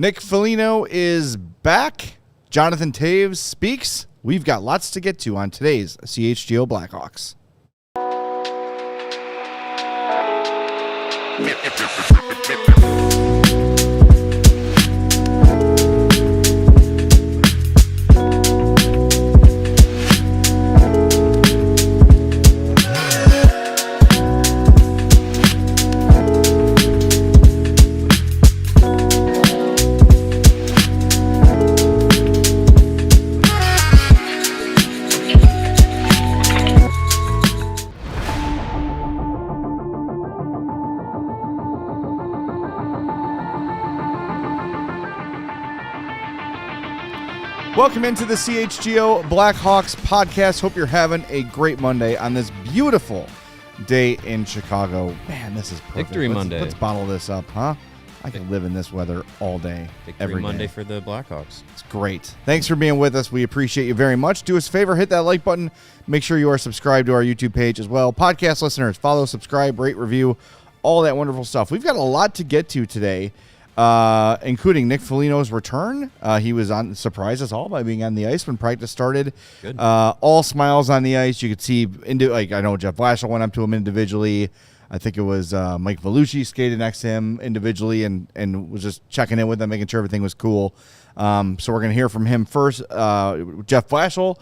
Nick Foligno is back. Jonathan Toews speaks. We've got lots to get to on today's CHGO Blackhawks. Welcome into the CHGO Blackhawks podcast. Hope you're having a great Monday on this beautiful day in Chicago. Man, this is perfect. Victory Monday. Let's bottle this up, huh? I can live in this weather all day, every day. Monday for the Blackhawks. It's great. Thanks for being with us. We appreciate you very much. Do us a favor, hit that like button. Make sure you are subscribed to our YouTube page as well. Podcast listeners, follow, subscribe, rate, review, all that wonderful stuff. We've got a lot to get to today. Including Nick Foligno's return. He was surprised us all by being on the ice when practice started. Good. All smiles on the ice. You could see I know Jeff Blashill went up to him individually. I think it was Mike Vellucci skated next to him individually and was just checking in with him, making sure everything was cool. So we're going to hear from him first. Jeff Blashill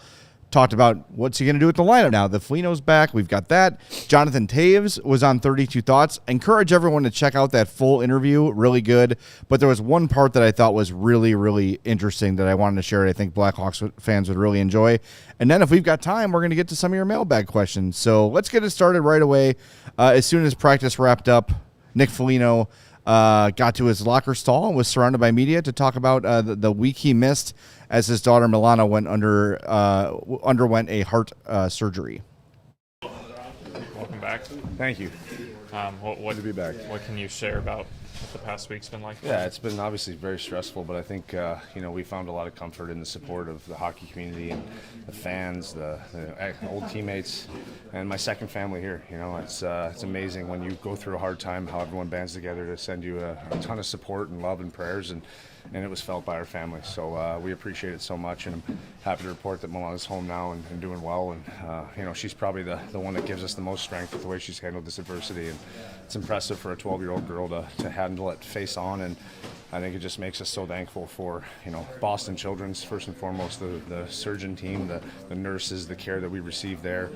talked about what's he going to do with the lineup now. The Foligno's back. We've got that. Jonathan Toews was on 32 Thoughts. Encourage everyone to check out that full interview. Really good. But there was one part that I thought was really, really interesting that I wanted to share. I think Blackhawks fans would really enjoy. And then if we've got time, we're going to get to some of your mailbag questions. So let's get it started right away. As soon as practice wrapped up, Nick Foligno got to his locker stall and was surrounded by media to talk about the week he missed as his daughter Milana underwent a heart surgery. Welcome back. Thank you. What to be back. What can you share about what the past week's been like? Yeah, it's been obviously very stressful, but I think we found a lot of comfort in the support of the hockey community and the fans, the old teammates, and my second family here. It's amazing when you go through a hard time how everyone bands together to send you a ton of support and love and prayers, and it was felt by our family. So we appreciate it so much, and I'm happy to report that Milana's home now and doing well. And she's probably the one that gives us the most strength with the way she's handled this adversity. And it's impressive for a 12-year-old girl to handle it face on. And I think it just makes us so thankful for Boston Children's first and foremost, the surgeon team, the nurses, the care that we receive there.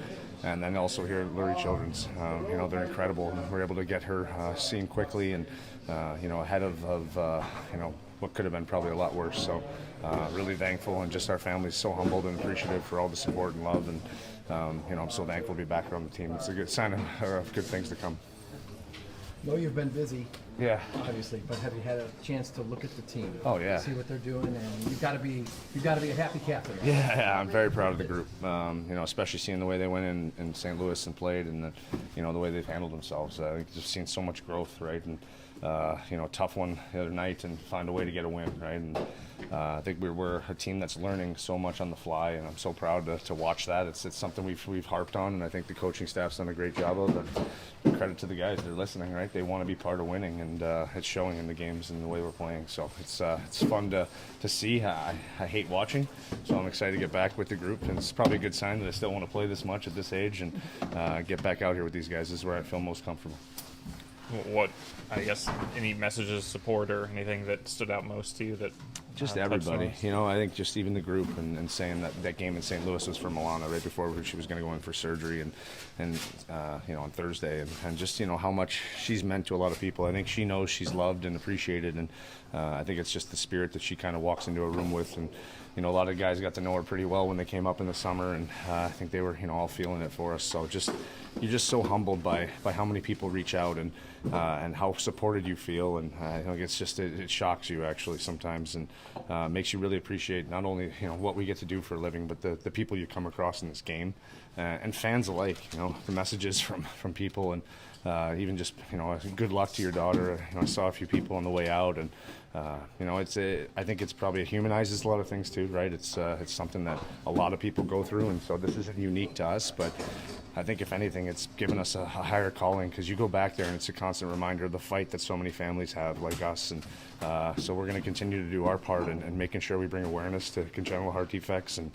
And then also here at Lurie Children's, they're incredible. And we're able to get her seen quickly and ahead of what could have been probably a lot worse. So really thankful, and just our family's so humbled and appreciative for all the support and love. And I'm so thankful to be back around the team. It's a good sign of good things to come. I know you've been busy, yeah, obviously, but have you had a chance to look at the team? Oh yeah, see what they're doing, and you've got to be a happy captain. Right? Yeah, I'm very proud of the group. Especially seeing the way they went in St. Louis and played, and the way they've handled themselves. I think just seen so much growth, right? And tough one the other night, and find a way to get a win, right? And I think we're a team that's learning so much on the fly, and I'm so proud to watch that. It's something we've harped on, and I think the coaching staff's done a great job of it. Credit to the guys, they're listening, right? They want to be part of winning, and it's showing in the games and the way we're playing. So it's fun to see. I hate watching, so I'm excited to get back with the group, and it's probably a good sign that I still want to play this much at this age and get back out here with these guys. This is where I feel most comfortable. What, I guess, any messages of support or anything that stood out most to you that just everybody, I think just even the group and saying that game in St. Louis was for Milana right before she was going to go in for surgery and on Thursday and just how much she's meant to a lot of people. I think she knows she's loved and appreciated, and I think it's just the spirit that she kind of walks into a room with. And a lot of guys got to know her pretty well when they came up in the summer, and I think they were all feeling it for us. So you're just so humbled by how many people reach out and how supported you feel, and I think it's just it shocks you actually sometimes, and makes you really appreciate not only what we get to do for a living, but the people you come across in this game, and fans alike. The messages from people, and even just, good luck to your daughter. I saw a few people on the way out, and I think it's probably, it humanizes a lot of things too, right? It's something that a lot of people go through, and so this isn't unique to us, but I think if anything, it's given us a higher calling, because you go back there and it's a constant reminder of the fight that so many families have like us, and so we're going to continue to do our part and making sure we bring awareness to congenital heart defects, and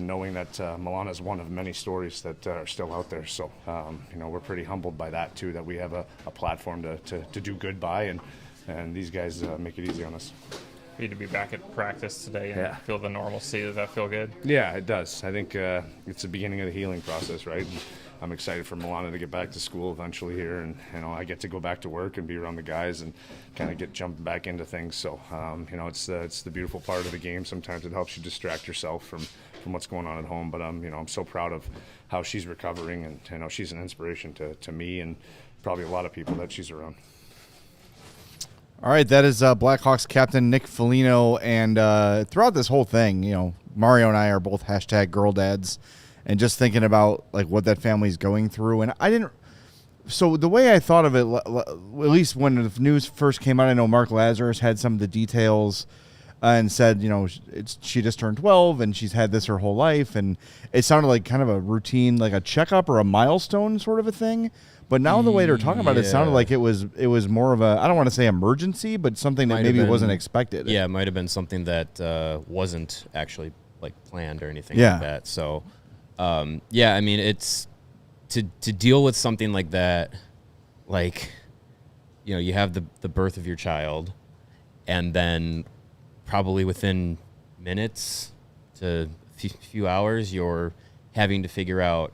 knowing that Milana is one of many stories that are still out there. So we're pretty humbled by that too, that we have a platform to do good by, and these guys make it easy on us. For you to be back at practice today and feel the normalcy, does that feel good? Yeah, it does. I think it's the beginning of the healing process, right? And I'm excited for Milana to get back to school eventually here, and I get to go back to work and be around the guys and kind of get jumping back into things. So it's the beautiful part of the game. Sometimes it helps you distract yourself from what's going on at home. But I'm so proud of how she's recovering, and she's an inspiration to me and probably a lot of people that she's around. All right, that is Blackhawks captain Nick Foligno, and throughout this whole thing, Mario and I are both #girldads, and just thinking about like what that family's going through. And I didn't. So the way I thought of it, at least when the news first came out, I know Mark Lazarus had some of the details and said, she just turned 12 and she's had this her whole life, and it sounded like kind of a routine, like a checkup or a milestone sort of a thing. But now the way they're talking about it, it sounded like it was more of a, I don't want to say emergency, but something that maybe wasn't expected. Yeah, it might have been something that wasn't actually like planned or anything like that. So, I mean, it's to deal with something like that, like, you have the birth of your child, and then probably within minutes to a few hours, you're having to figure out,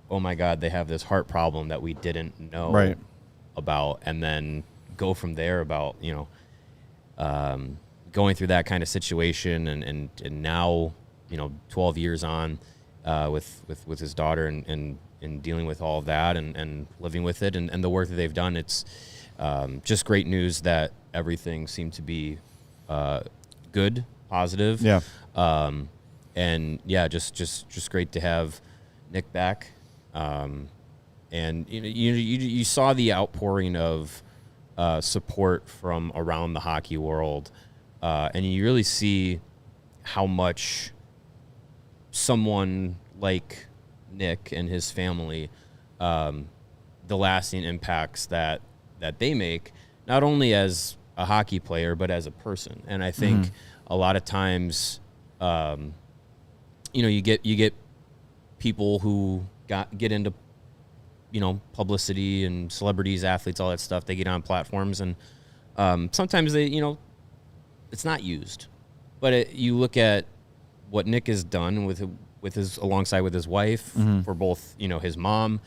oh my God, they have this heart problem that we didn't know about, and then go from there about, going through that kind of situation, and now, 12 years on with his daughter, and dealing with all of that, and living with it, and the work that they've done. It's just great news that everything seemed to be good, positive. Yeah. Just great to have Nick back. And you saw the outpouring of support from around the hockey world, and you really see how much someone like Nick and his family, the lasting impacts that they make, not only as a hockey player but as a person. And I think a lot of times, you get people who get into publicity and celebrities, athletes, all that stuff. They get on platforms, and sometimes they it's not used. But you look at what Nick has done with his alongside with his wife, for both his mom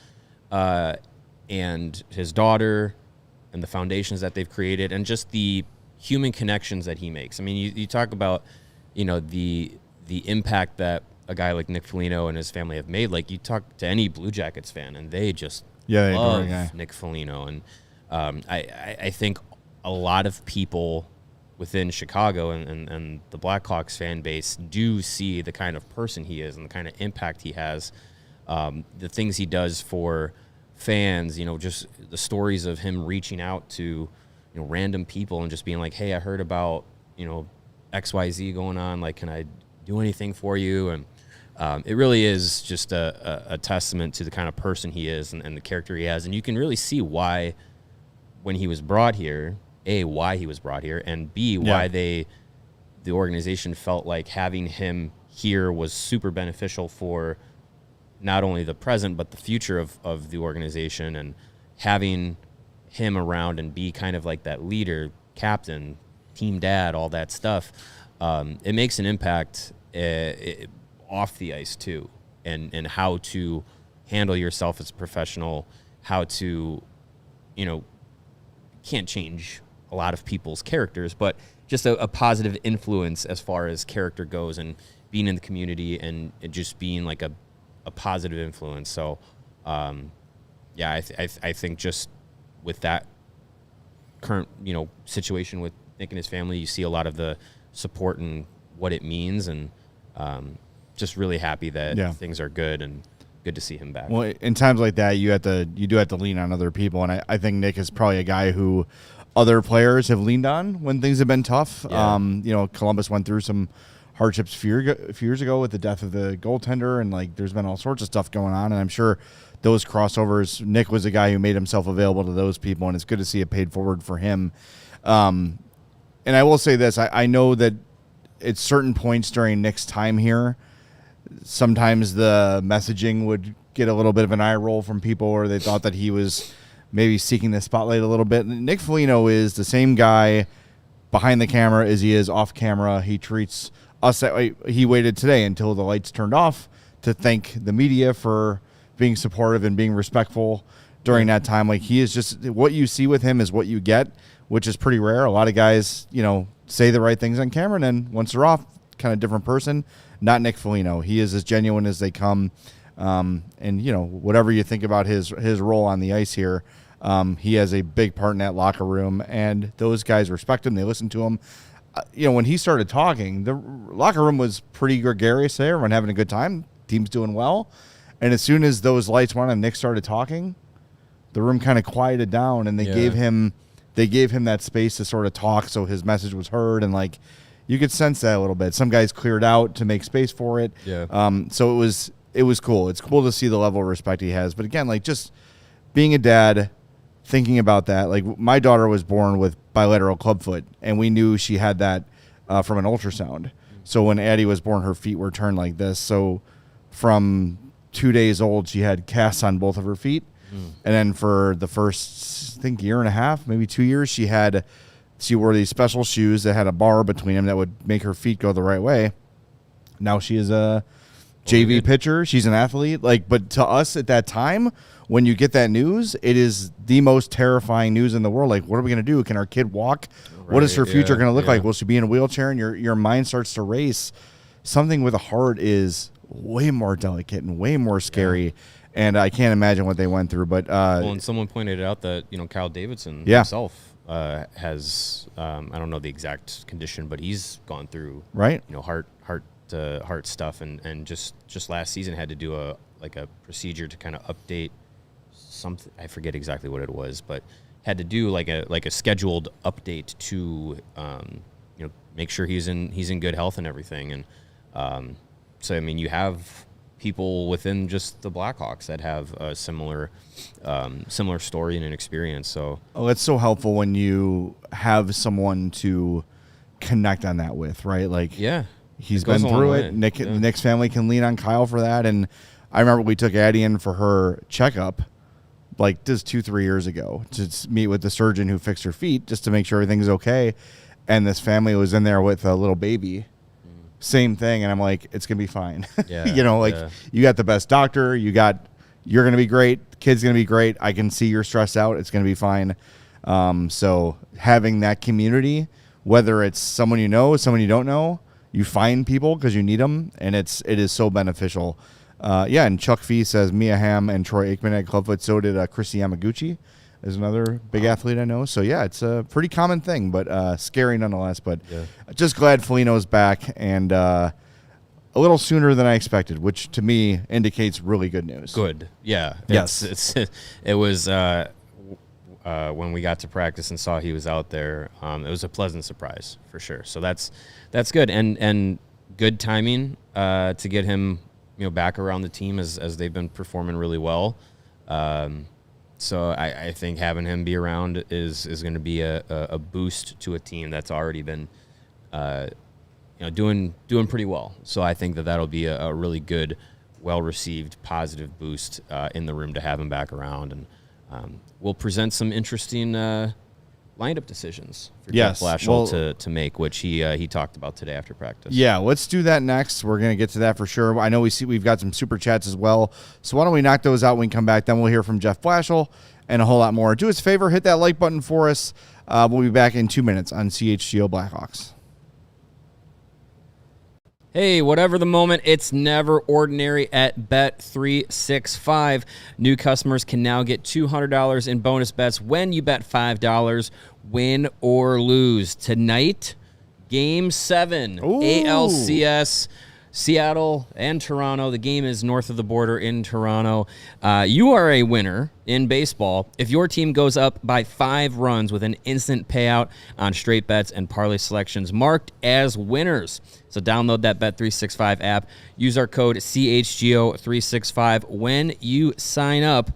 and his daughter, and the foundations that they've created, and just the human connections that he makes. I mean, you talk about the impact that a guy like Nick Foligno and his family have made. Like, you talk to any Blue Jackets fan, and they just love Nick Foligno. And I think a lot of people within Chicago and the Blackhawks fan base do see the kind of person he is and the kind of impact he has, the things he does for fans, just the stories of him reaching out to random people and just being like, hey, I heard about XYZ going on, like, can I do anything for you? And it really is just a testament to the kind of person he is, and the character he has. And you can really see why, when he was brought here, why he was brought here, and B, why the organization felt like having him here was super beneficial for not only the present but the future of the organization, and having him around and be kind of like that leader, captain, team dad, all that stuff. It makes an impact off the ice too, and how to handle yourself as a professional, how to, can't change a lot of people's characters, but just a positive influence as far as character goes, and being in the community, and just being like a positive influence. So, I think just with that current, situation with Nick and his family, you see a lot of the support and what it means, and just really happy that things are good. And good to see him back. Well, in times like that, you do have to lean on other people, and I think Nick is probably a guy who other players have leaned on when things have been tough. Yeah. Columbus went through some hardships a few years ago with the death of the goaltender, and like there's been all sorts of stuff going on, and I'm sure those crossovers, Nick was a guy who made himself available to those people, and it's good to see it paid forward for him. And I will say this, I know that at certain points during Nick's time here, sometimes the messaging would get a little bit of an eye roll from people, or they thought that he was maybe seeking the spotlight a little bit. Nick Foligno is the same guy behind the camera as he is off camera. He treats us that way. He waited today until the lights turned off to thank the media for being supportive and being respectful during that time. Like, he is just, what you see with him is what you get, which is pretty rare. A lot of guys, say the right things on camera, and then once they're off, kind of different person. Not Nick Foligno. He is as genuine as they come. And whatever you think about his role on the ice here, he has a big part in that locker room, and those guys respect him. They listen to him. When he started talking, the locker room was pretty gregarious there. Everyone having a good time. Team's doing well. And as soon as those lights went on and Nick started talking, the room kind of quieted down, and they gave him that space to sort of talk, so his message was heard, and like you could sense that a little bit. Some guys cleared out to make space for it. Yeah. So it was cool. It's cool to see the level of respect he has. But again, like, just being a dad, thinking about that. Like, my daughter was born with bilateral clubfoot, and we knew she had that from an ultrasound. So when Addie was born, her feet were turned like this. So from 2 days old, she had casts on both of her feet. And then for the first, I think, year and a half, maybe 2 years, she wore these special shoes that had a bar between them that would make her feet go the right way. Now she is a JV pitcher. She's an athlete. But to us at that time, when you get that news, it is the most terrifying news in the world. Like, what are we going to do? Can our kid walk? Right, what is her future going to look like? Will she be in a wheelchair? And your mind starts to race. Something with a heart is way more delicate and way more scary. And I can't imagine what they went through. But and someone pointed out that Kyle Davidson himself has I don't know the exact condition, but he's gone through heart stuff, and just last season had to do a procedure to kind of update something. I forget exactly what it was, but had to do like a scheduled update to make sure he's in good health and everything. And so I mean, you have people within just the Blackhawks that have a similar story and an experience. So it's so helpful when you have someone to connect on that with, right? Like, he's been through it. Nick's family can lean on Kyle for that. And I remember we took Addie in for her checkup, like just 2-3 years ago, to meet with the surgeon who fixed her feet just to make sure everything's okay. And this family was in there with a little baby. Same thing, and I'm like, it's gonna be fine. You got the best doctor. You're gonna be great. The kid's gonna be great. I can see you're stressed out. It's gonna be fine. So having that community, whether it's someone you know, someone you don't know, you find people because you need them, and it is so beneficial. And Chuck Fee says Mia Hamm and Troy Aikman had clubfoot. So did Chrissy Yamaguchi. Is another big athlete I know. So, it's a pretty common thing, but scary nonetheless. But just glad Foligno's back, and a little sooner than I expected, which to me indicates really good news. Good. Yeah. Yes. It was when we got to practice and saw he was out there, it was a pleasant surprise for sure. So that's good. And good timing to get him back around the team as they've been performing really well. So I think having him be around is going to be a boost to a team that's already been doing pretty well. So I think that'll be a really good, well-received, positive boost in the room to have him back around. And we'll present some interesting lineup decisions for Jeff Blashill to make, which he talked about today after practice. Yeah, let's do that next. We're going to get to that for sure. I know we've got some super chats as well. So why don't we knock those out when we come back? Then we'll hear from Jeff Blashill and a whole lot more. Do us a favor, hit that like button for us. We'll be back in 2 minutes on CHGO Blackhawks. Hey, whatever the moment, it's never ordinary at Bet365. New customers can now get $200 in bonus bets when you bet $5, win or lose. Tonight, Game 7, ALCS Seattle and Toronto. The game is north of the border in Toronto. You are a winner in baseball if your team goes up by 5 runs with an instant payout on straight bets and parlay selections marked as winners. So download that Bet365 app. Use our code CHGO365 when you sign up,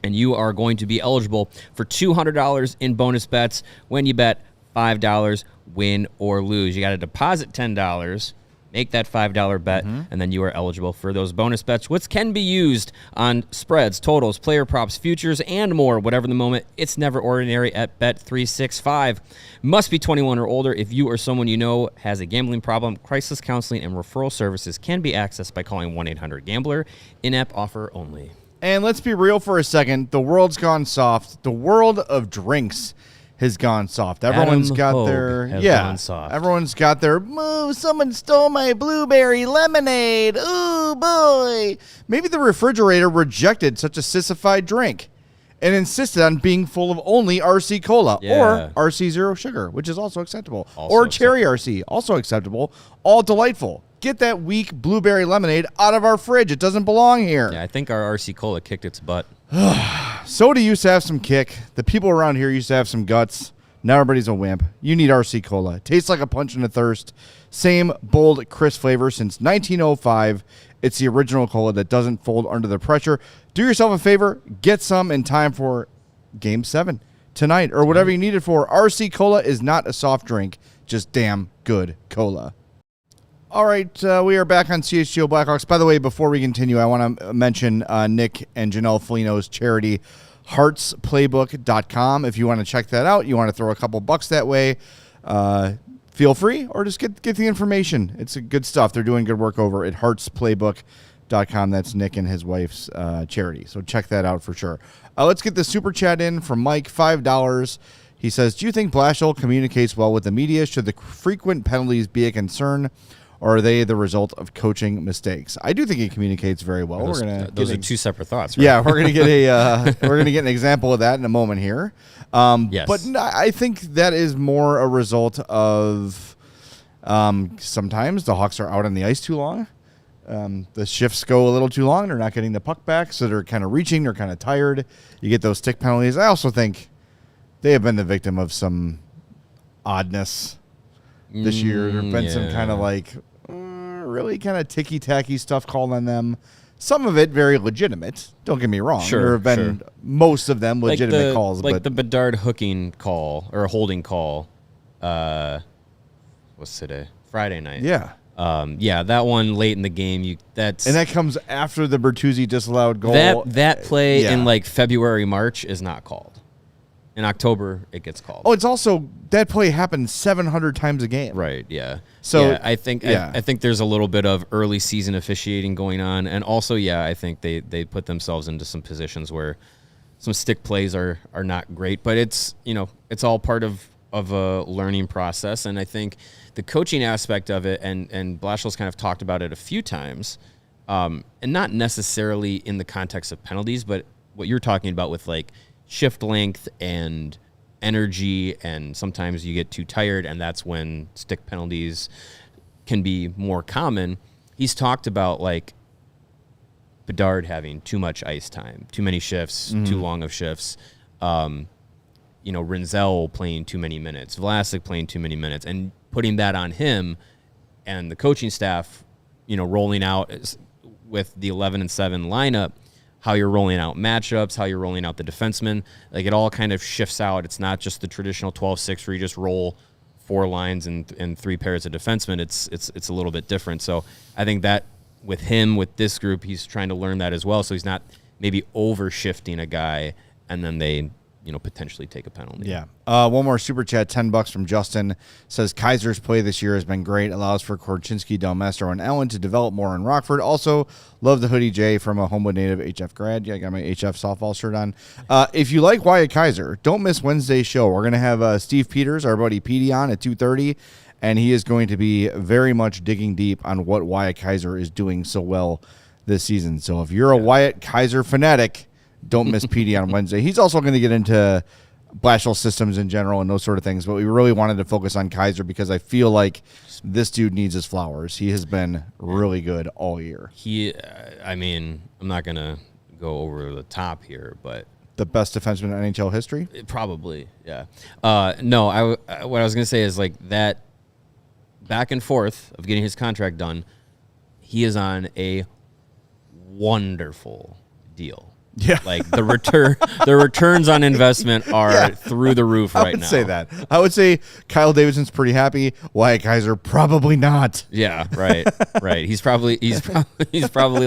and you are going to be eligible for $200 in bonus bets when you bet $5, win or lose. You got to deposit $10. Make that $5 bet, and then you are eligible for those bonus bets, which can be used on spreads, totals, player props, futures, and more. Whatever the moment, it's never ordinary at Bet365. Must be 21 or older. If you or someone you know has a gambling problem, crisis counseling and referral services can be accessed by calling 1-800-GAMBLER. In-app offer only. And let's be real for a second. The world's gone soft. The world of drinks has gone soft. Everyone's Adam got Hogue their has gone soft. Everyone's got their someone stole my blueberry lemonade. Ooh boy. Maybe the refrigerator rejected such a sissified drink and insisted on being full of only RC Cola or RC Zero Sugar, which is also acceptable. Or Cherry RC, also acceptable. All delightful. Get that weak blueberry lemonade out of our fridge. It doesn't belong here. Yeah, I think our RC Cola kicked its butt. Soda used to have some kick. The people around here used to have some guts. Now everybody's a wimp. You need RC Cola. Tastes like a punch in the thirst. Same bold, crisp flavor since 1905. It's the original cola that doesn't fold under the pressure. Do yourself a favor. Get some in time for Game 7 tonight or whatever you need it for. RC Cola is not a soft drink, just damn good cola. All right, we are back on CHGO Blackhawks. By the way, before we continue, I want to mention Nick and Janelle Foligno's charity, heartsplaybook.com. If you want to check that out, you want to throw a couple bucks that way, feel free, or just get the information. It's good stuff. They're doing good work over at heartsplaybook.com. That's Nick and his wife's charity, so check that out for sure. Let's get the super chat in from Mike, $5. He says, do you think Blashill communicates well with the media? Should the frequent penalties be a concern? Or are they the result of coaching mistakes? I do think he communicates very well. Those are two separate thoughts, right? Yeah, we're gonna get an example of that in a moment here. Yes. But I think that is more a result of sometimes the Hawks are out on the ice too long. The shifts go a little too long. They're not getting the puck back, so they're kind of reaching. They're kind of tired. You get those stick penalties. I also think they have been the victim of some oddness this year. There have been some kind of really kind of ticky-tacky stuff called on them. Some of it very legitimate. Don't get me wrong. Sure, there have been most of them legitimate calls. Like the Bedard hooking call or holding call. What's today? Friday night. Yeah. That one late in the game. And that comes after the Bertuzzi disallowed goal. That play in February, March is not called. In October, it gets called. Oh, it's also that play happened 700 times a game. Right. Yeah. So yeah, I think there's a little bit of early season officiating going on, and also I think they put themselves into some positions where some stick plays are not great, but it's all part of a learning process, and I think the coaching aspect of it, and Blashill's kind of talked about it a few times, and not necessarily in the context of penalties, but what you're talking about with shift length and energy, and sometimes you get too tired, and that's when stick penalties can be more common. He's talked about Bedard having too much ice time, too many shifts, too long of shifts. Rinzel playing too many minutes, Vlasic playing too many minutes, and putting that on him and the coaching staff, rolling out with the 11-7 lineup, how you're rolling out matchups, how you're rolling out the defensemen. It all kind of shifts out. It's not just the traditional 12-6 where you just roll 4 lines and 3 pairs of defensemen. It's a little bit different. So I think that with this group, he's trying to learn that as well. So he's not maybe over-shifting a guy and then they potentially take a penalty. Yeah. One more super chat, $10 from Justin. Says Kaiser's play this year has been great. Allows for Korchinski, Del Mastro, and Allen to develop more in Rockford. Also, love the hoodie J from a Homewood native HF grad. Yeah, I got my HF softball shirt on. If you like Wyatt Kaiser, don't miss Wednesday's show. We're going to have Steve Peters, our buddy Petey, on at 2:30, and he is going to be very much digging deep on what Wyatt Kaiser is doing so well this season. So if you're a Wyatt Kaiser fanatic, don't miss PD on Wednesday. He's also going to get into Blashill systems in general and those sort of things. But we really wanted to focus on Kaiser because I feel like this dude needs his flowers. He has been really good all year. I mean, I'm not going to go over the top here, but The best defenseman in NHL history? probably, yeah. No, what I was going to say is like that back and forth of getting his contract done, he is on a wonderful deal. Yeah. Like the returns on investment are through the roof right now. I would say that. I would say Kyle Davidson's pretty happy. Wyatt Kaiser probably not. Yeah, right. He's probably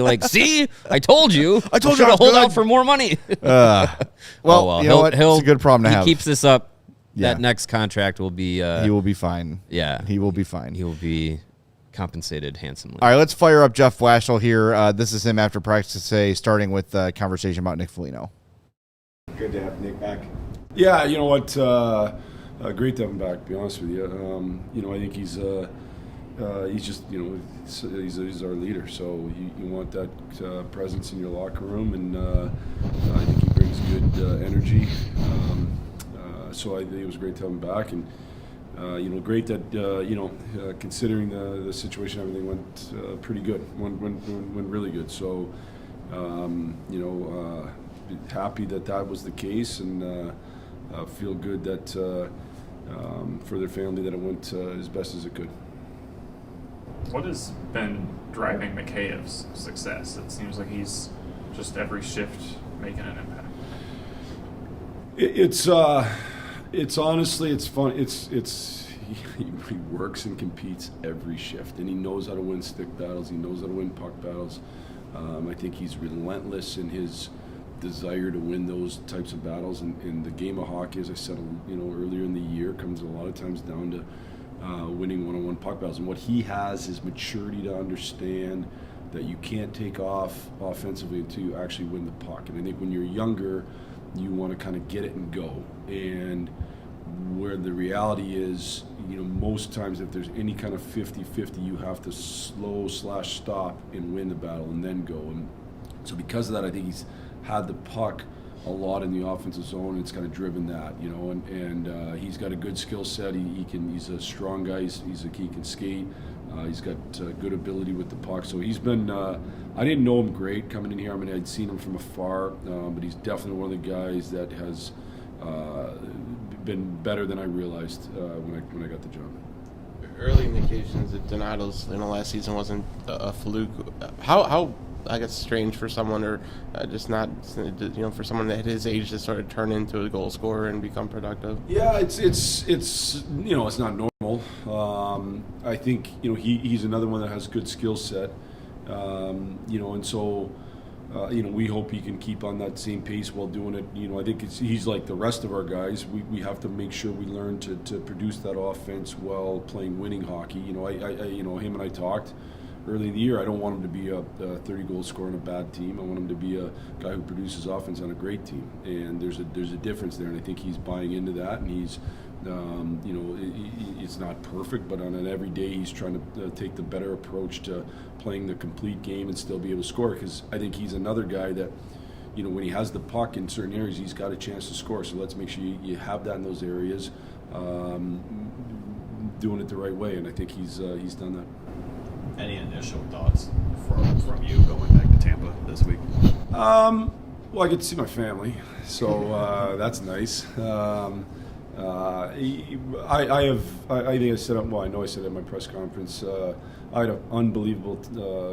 like, see, I told you. I told you I to was hold good." out for more money. Well, you know what? It's a good problem to have. He keeps this up. Yeah. That next contract will be. He will be fine. Yeah, He will be fine. he will be compensated handsomely. All right, let's fire up Jeff Blashill here. This is him after practice today, starting with a conversation about Nick Foligno. Good to have Nick back. Yeah, you know what? Great to have him back. To be honest with you, you know, I think he's just, you know, he's our leader. So you want that presence in your locker room, and I think he brings good energy. So I think it was great to have him back, and you know, great that you know, considering the situation, everything went pretty good. Went really good. So you know, happy that was the case, and feel good that for their family that it went as best as it could. What has been driving McKayev's success? It seems like he's just every shift making an impact. It's honestly, it's fun. He works and competes every shift, and he knows how to win stick battles. He knows how to win puck battles. I think he's relentless in his desire to win those types of battles. And the game of hockey, as I said, you know, earlier in the year, comes a lot of times down to winning one-on-one puck battles. And what he has is maturity to understand that you can't take off offensively until you actually win the puck. And I think when you're younger, you want to kind of get it and go. And where the reality is, you know, most times if there's any kind of 50-50, you have to slow/stop and win the battle and then go. And so because of that, I think he's had the puck a lot in the offensive zone, and it's kind of driven that, you know, and he's got a good skill set. He's a strong guy. He can skate. He's got good ability with the puck. So he's been, I didn't know him great coming in here. I mean, I'd seen him from afar, but he's definitely one of the guys that has been better than I realized when I got the job. Early indications that Donato's last season wasn't a fluke. How I guess strange for someone, or just not, you know, for someone at his age to sort of turn into a goal scorer and become productive. Yeah, it's you know, it's not normal. I think, you know, he's another one that has good skill set. You know, and so you know, we hope he can keep on that same pace while doing it. You know, I think he's like the rest of our guys. We have to make sure we learn to produce that offense while playing winning hockey. You know, I you know, him and I talked early in the year. I don't want him to be a 30-goal scorer on a bad team. I want him to be a guy who produces offense on a great team. And there's a difference there, and I think he's buying into that. And he's, you know, it's not perfect, but on an every day he's trying to take the better approach to playing the complete game and still be able to score. Because I think he's another guy that, you know, when he has the puck in certain areas, he's got a chance to score. So let's make sure you have that in those areas, doing it the right way. And I think he's done that. Any initial thoughts from you going back to Tampa this week? Well, I get to see my family, so that's nice. I think I said, well, I know I said at my press conference, I had an unbelievable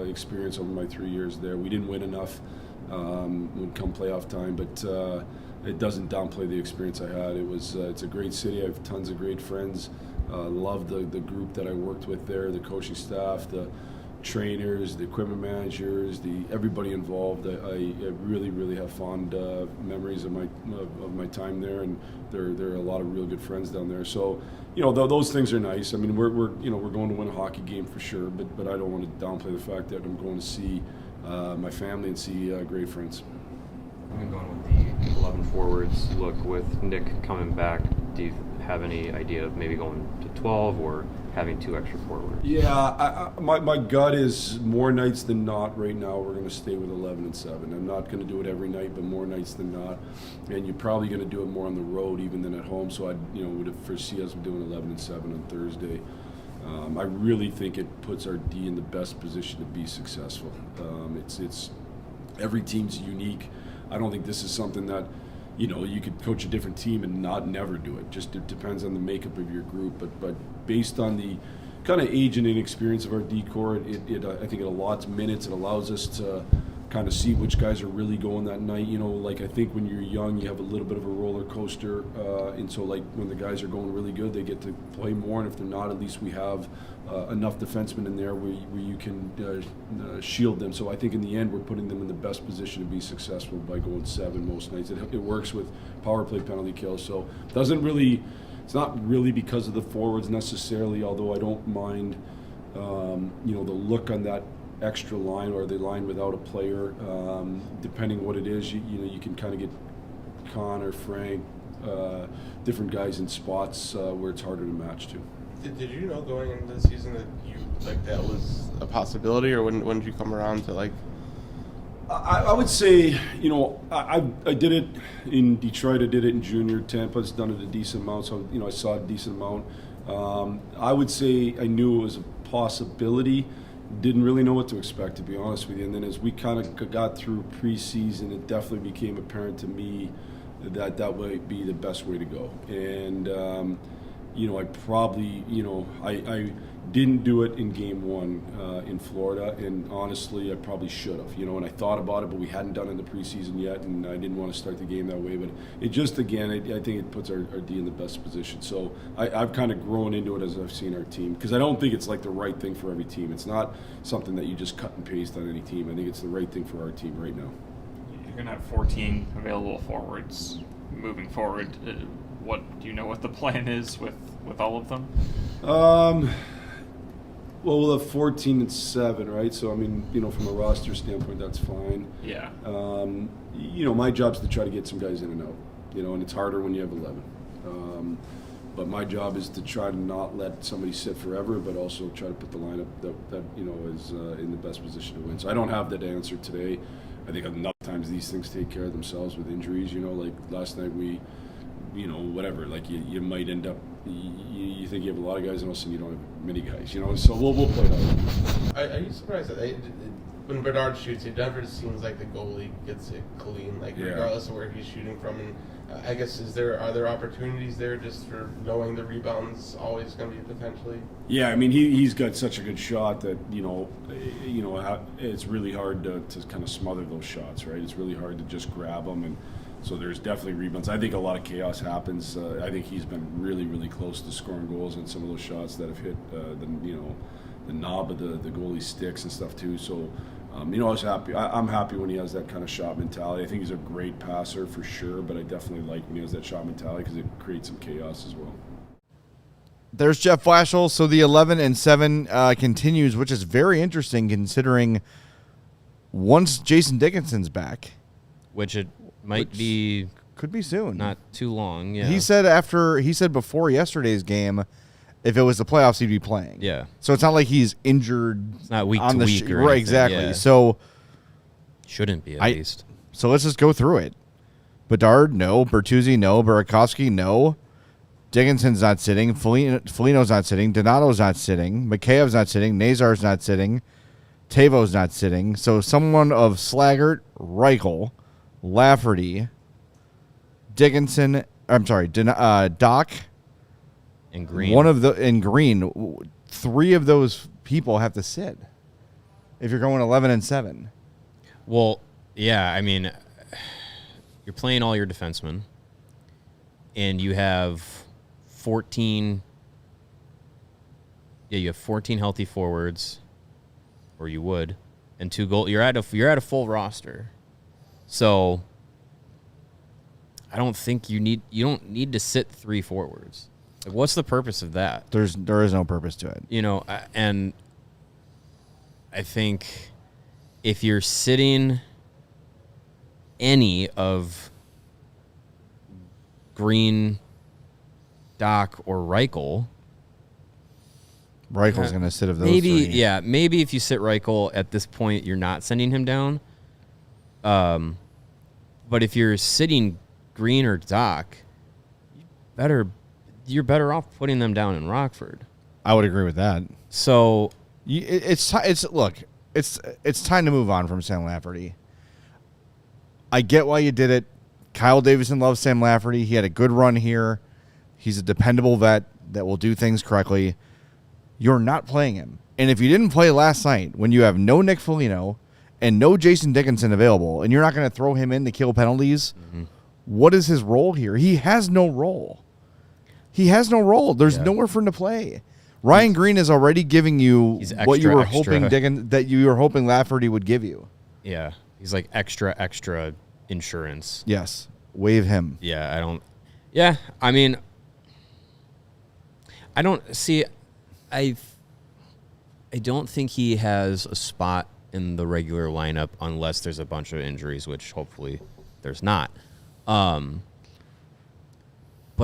experience over my 3 years there. We didn't win enough when come playoff time, but it doesn't downplay the experience I had. It's a great city. I have tons of great friends. Love the group that I worked with there, the coaching staff, the trainers, the equipment managers, everybody involved. I really have fond memories of my time there, and there are a lot of real good friends down there. So, you know, those things are nice. I mean, we're going to win a hockey game for sure, but I don't want to downplay the fact that I'm going to see my family and see great friends. I'm going with the 11 forwards look with Nick coming back. Do you have any idea of maybe going to 12 or having 2 extra forwards? Yeah, my gut is more nights than not right now we're going to stay with 11 and 7. I'm not going to do it every night, but more nights than not. And you're probably going to do it more on the road even than at home. So I would foresee us doing 11 and 7 on Thursday. I really think it puts our D in the best position to be successful. It's every team's unique. I don't think this is something that you could coach a different team and never do it. Just it depends on the makeup of your group. But based on the kind of age and inexperience of our D corps, I think it allots minutes. It allows us to kind of see which guys are really going that night. I think when you're young, you have a little bit of a roller coaster, and so when the guys are going really good, they get to play more, and if they're not, at least we have enough defensemen in there where you can shield them. So I think in the end, we're putting them in the best position to be successful by going 7 most nights. It works with power play penalty kills, so it's not really because of the forwards necessarily, although I don't mind the look on that extra line or the line without a player, depending what it is. You can kind of get Connor, Frank, different guys in spots where it's harder to match to. Did you know going into the season that that was a possibility, or when did you come around to I would say, I did it in Detroit. I did it in junior. Tampa's done it a decent amount, so I saw a decent amount. I would say I knew it was a possibility. Didn't really know what to expect, to be honest with you. And then as we kind of got through preseason, it definitely became apparent to me that might be the best way to go. And I probably, I didn't do it in game 1 in Florida, and honestly, I probably should have, and I thought about it, but we hadn't done it in the preseason yet, and I didn't want to start the game that way. But it just, again, I think it puts our D in the best position. So I've kind of grown into it as I've seen our team, because I don't think it's the right thing for every team. It's not something that you just cut and paste on any team. I think it's the right thing for our team right now. You're going to have 14 available forwards moving forward. Do you know what the plan is with all of them? Well, we'll have 14 and 7, right? So, from a roster standpoint, that's fine. Yeah. My job's to try to get some guys in and out, and it's harder when you have 11. But my job is to try to not let somebody sit forever, but also try to put the lineup that is in the best position to win. So I don't have that answer today. I think enough times these things take care of themselves with injuries. Like last night we, whatever. You might end up. You think you have a lot of guys, and all of a sudden you don't have many guys. So we'll play it out. Are you surprised that when Bedard shoots, it never seems like the goalie gets it clean, regardless of where he's shooting from? And I guess are there opportunities there just for knowing the rebound's always going to be potentially? Yeah, he's got such a good shot that it's really hard to kind of smother those shots, right? It's really hard to just grab them, and so there's definitely rebounds. I think a lot of chaos happens. I think he's been really, really close to scoring goals on some of those shots that have hit the knob of the goalie's sticks and stuff too. So, I was happy. I'm happy when he has that kind of shot mentality. I think he's a great passer for sure, but I definitely like when he has that shot mentality because it creates some chaos as well. There's Jeff Blashill. So the 11 and 7 continues, which is very interesting considering once Jason Dickinson's back, which could be soon, not too long. Yeah, he said before yesterday's game, if it was the playoffs, he'd be playing. Yeah, so it's not like he's injured. It's not week to week, or right? anything. Exactly. Yeah. So shouldn't be at least. So let's just go through it. Bedard, no. Bertuzzi, no. Burakovsky, no. Dickinson's not sitting. Foligno's not sitting. Donato's not sitting. Mikheyev's not sitting. Nazar's not sitting. Toews not sitting. So someone of Slaggert, Reichel, Lafferty, Dickinson. I'm sorry, Doc, and Green. In Green. 3 of those people have to sit if you're going 11 and 7. Well, yeah. You're playing all your defensemen, and you have 14. Yeah, you have 14 healthy forwards, or you would, and 2 goal. You're at a full roster. So I don't think you don't need to sit 3 forwards. What's the purpose of that? There is no purpose to it. And I think if you're sitting any of Green, Doc, or Reichel, Reichel's going to sit of those maybe, three. yeah, maybe if you sit Reichel at this point, you're not sending him down. But if you're sitting Green or Doc, you're better off putting them down in Rockford. I would agree with that. So It's time to move on from Sam Lafferty. I get why you did it. Kyle Davison loves Sam Lafferty. He had a good run here. He's a dependable vet that will do things correctly. You're not playing him. And if you didn't play last night, when you have no Nick Foligno and no Jason Dickinson available, and you're not going to throw him in to kill penalties, what is his role here? He has no role. There's nowhere for him to play. Ryan Green is already giving you what you were hoping that you were hoping Lafferty would give you. Yeah, he's like extra insurance. Yes, waive him. Yeah, I don't. Yeah, I mean, I don't see. I don't think he has a spot in the regular lineup unless there's a bunch of injuries, which hopefully there's not. But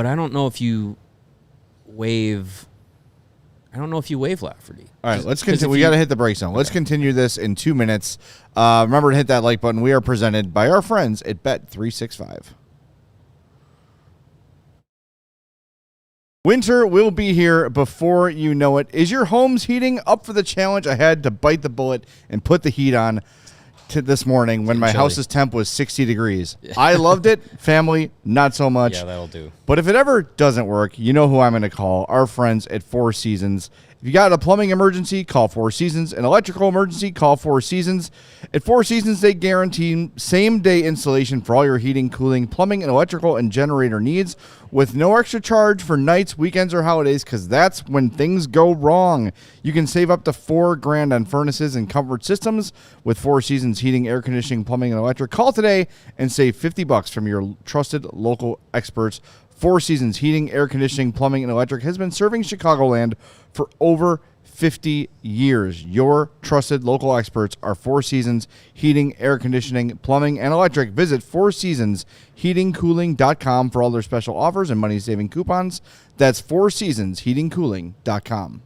I don't know if you waive. I don't know if you waive Lafferty. All right, let's continue. We got to hit the break zone. Let's continue this in 2 minutes. Remember to hit that like button. We are presented by our friends at Bet365. Winter will be here before you know it. Is your home's heating up for the challenge? I had to bite the bullet and put the heat on this morning when my house's temp was 60 degrees. I loved it. Family, not so much. Yeah, that'll do. But if it ever doesn't work, you know who I'm going to call. Our friends at Four Seasons. If you got a plumbing emergency, call Four Seasons. An electrical emergency, call Four Seasons. At Four Seasons, they guarantee same-day installation for all your heating, cooling, plumbing, and electrical and generator needs with no extra charge for nights, weekends, or holidays, because that's when things go wrong. You can save up to $4,000 on furnaces and comfort systems with Four Seasons heating, air conditioning, plumbing, and electric. Call today and save $50 from your trusted local experts. Four Seasons Heating, Air Conditioning, Plumbing, and Electric has been serving Chicagoland for over 50 years. Your trusted local experts are Four Seasons Heating, Air Conditioning, Plumbing, and Electric. Visit fourseasonsheatingcooling.com for all their special offers and money-saving coupons. That's fourseasonsheatingcooling.com.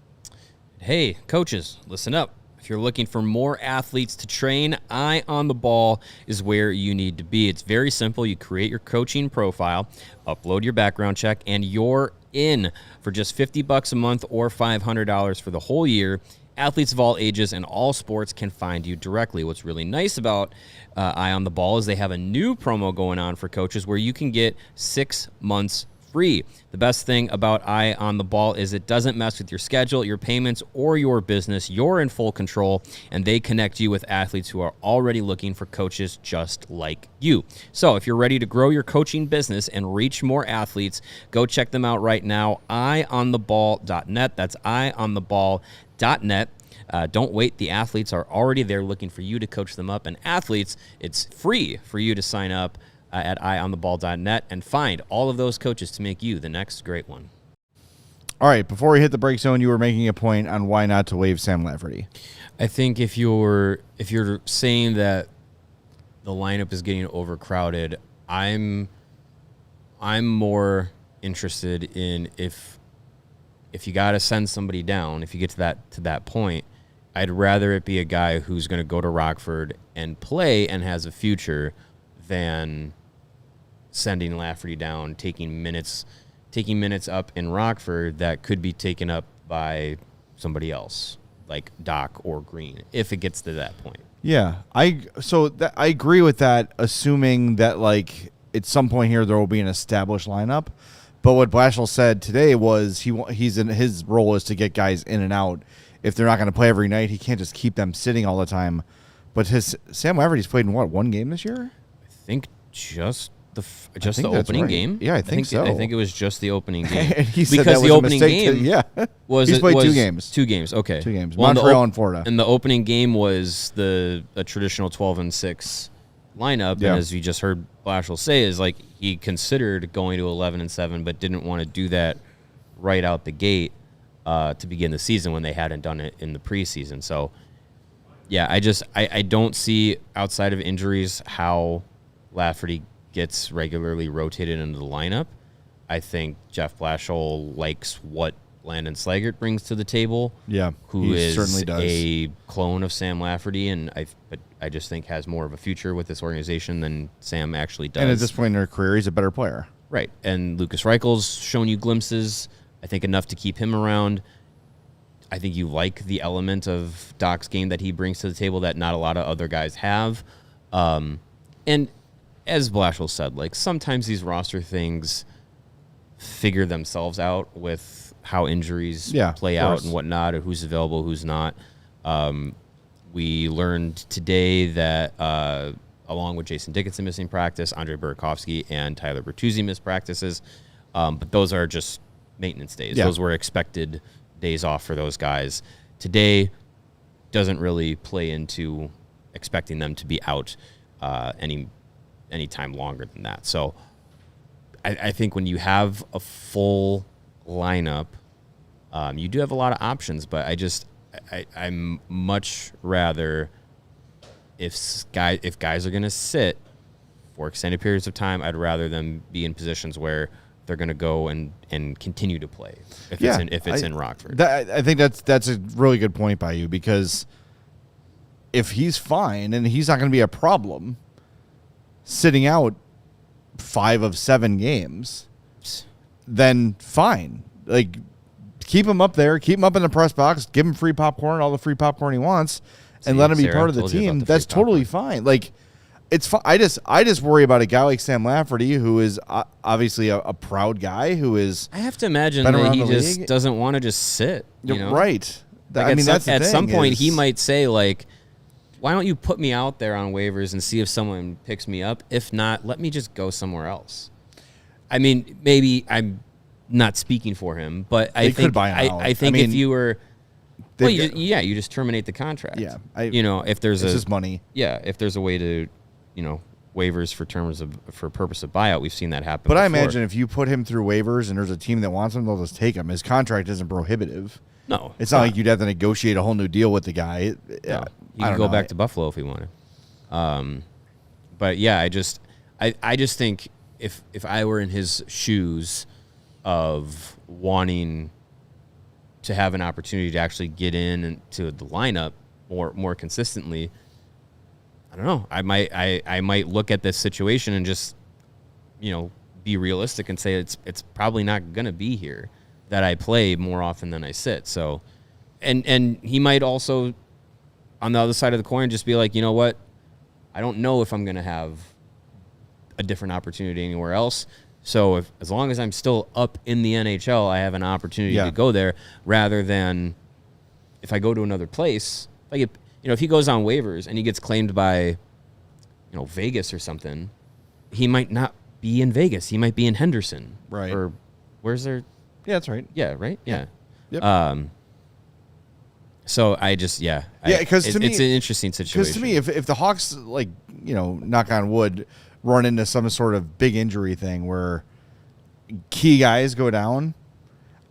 Hey, coaches, listen up. If you're looking for more athletes to train, Eye on the Ball is where you need to be. It's very simple. You create your coaching profile, upload your background check, and you're in. For just $50 a month or $500 for the whole year, athletes of all ages and all sports can find you directly. What's really nice about Eye on the Ball is they have a new promo going on for coaches where you can get 6 months free. The best thing about Eye on the Ball is it doesn't mess with your schedule, your payments, or your business. You're in full control, and they connect you with athletes who are already looking for coaches just like you. So if you're ready to grow your coaching business and reach more athletes, go check them out right now, eyeontheball.net. That's eyeontheball.net. Don't wait. The athletes are already there looking for you to coach them up. And athletes, it's free for you to sign up at eyeontheball.net and find all of those coaches to make you the next great one. All right, before we hit the break zone, you were making a point on why not to waive Sam Lafferty. I think if you're saying that the lineup is getting overcrowded, I'm more interested in if you got to send somebody down, if you get to that point, I'd rather it be a guy who's going to go to Rockford and play and has a future than sending Lafferty down, taking minutes up in Rockford that could be taken up by somebody else, like Doc or Green, if it gets to that point. Yeah, I agree with that, assuming that like at some point here there will be an established lineup. But what Blashill said today was his role is to get guys in and out. If they're not going to play every night, he can't just keep them sitting all the time. But Sam Lafferty's played in one game this year? I think just the opening game. Yeah, I think so. I think it was just the opening game. And he said because that was the a opening mistake game he's played 2 games. 2 games. Okay. 2 games. Montreal and Florida. And the opening game was a traditional 12-6 lineup. Yeah. And as you just heard Blashill say, is like he considered going to 11-7, but didn't want to do that right out the gate to begin the season when they hadn't done it in the preseason. So, yeah, I don't see outside of injuries how Lafferty gets regularly rotated into the lineup. I think Jeff Blashill likes what Landon Slaggert brings to the table. Yeah, who he is certainly does. a clone of Sam Lafferty, and I just think has more of a future with this organization than Sam actually does. And at this point in their career, he's a better player. Right. And Lucas Reichel's shown you glimpses, I think enough to keep him around. I think you like the element of Doc's game that he brings to the table that not a lot of other guys have. And as Blashill said, like sometimes these roster things figure themselves out with how injuries play out and whatnot, or who's available, who's not. We learned today that along with Jason Dickinson missing practice, Andre Burakovsky and Tyler Bertuzzi missed practices. But those are just maintenance days. Yeah. Those were expected days off for those guys. Today doesn't really play into expecting them to be out any time longer than that. So I think when you have a full lineup, you do have a lot of options, but I'm much rather if guys are going to sit for extended periods of time, I'd rather them be in positions where they're going to go and continue to play if it's in Rockford. I think that's a really good point by you, because if he's fine and he's not going to be a problem sitting out 5 of 7 games, then fine. Like, keep him up there, keep him up in the press box, give him free popcorn, all the free popcorn he wants, and let him be part of the team. That's totally fine. Like, it's fine. I just worry about a guy like Sam Lafferty, who is obviously a proud guy who is. I have to imagine that he just doesn't want to just sit. You know? Right. Like I mean, that's at some point he might say, like, why don't you put me out there on waivers and see if someone picks me up? If not, let me just go somewhere else. I mean, maybe I'm not speaking for him, but I think if you were, you just terminate the contract. Yeah, if there's it's just money. Yeah, if there's a way to, waivers for purpose of buyout, we've seen that happen. But before. I imagine if you put him through waivers and there's a team that wants him, they'll just take him. His contract isn't prohibitive. No, it's not like you'd have to negotiate a whole new deal with the guy. No. He could go back to Buffalo if he wanted. But yeah, I just think if I were in his shoes of wanting to have an opportunity to actually get into the lineup more consistently, I don't know. I might look at this situation and just be realistic and say it's probably not going to be here that I play more often than I sit. So, and he might also, on the other side of the coin, just be like, you know what? I don't know if I'm going to have a different opportunity anywhere else. So as long as I'm still up in the NHL, I have an opportunity to go there, rather than if I go to another place, like if he goes on waivers and he gets claimed by, Vegas or something, he might not be in Vegas. He might be in Henderson. Right. Or where's there? Yeah, that's right. Yeah, right? Yeah. Yep. So I just, because it's an interesting situation. Because to me, if the Hawks, like, knock on wood, run into some sort of big injury thing where key guys go down,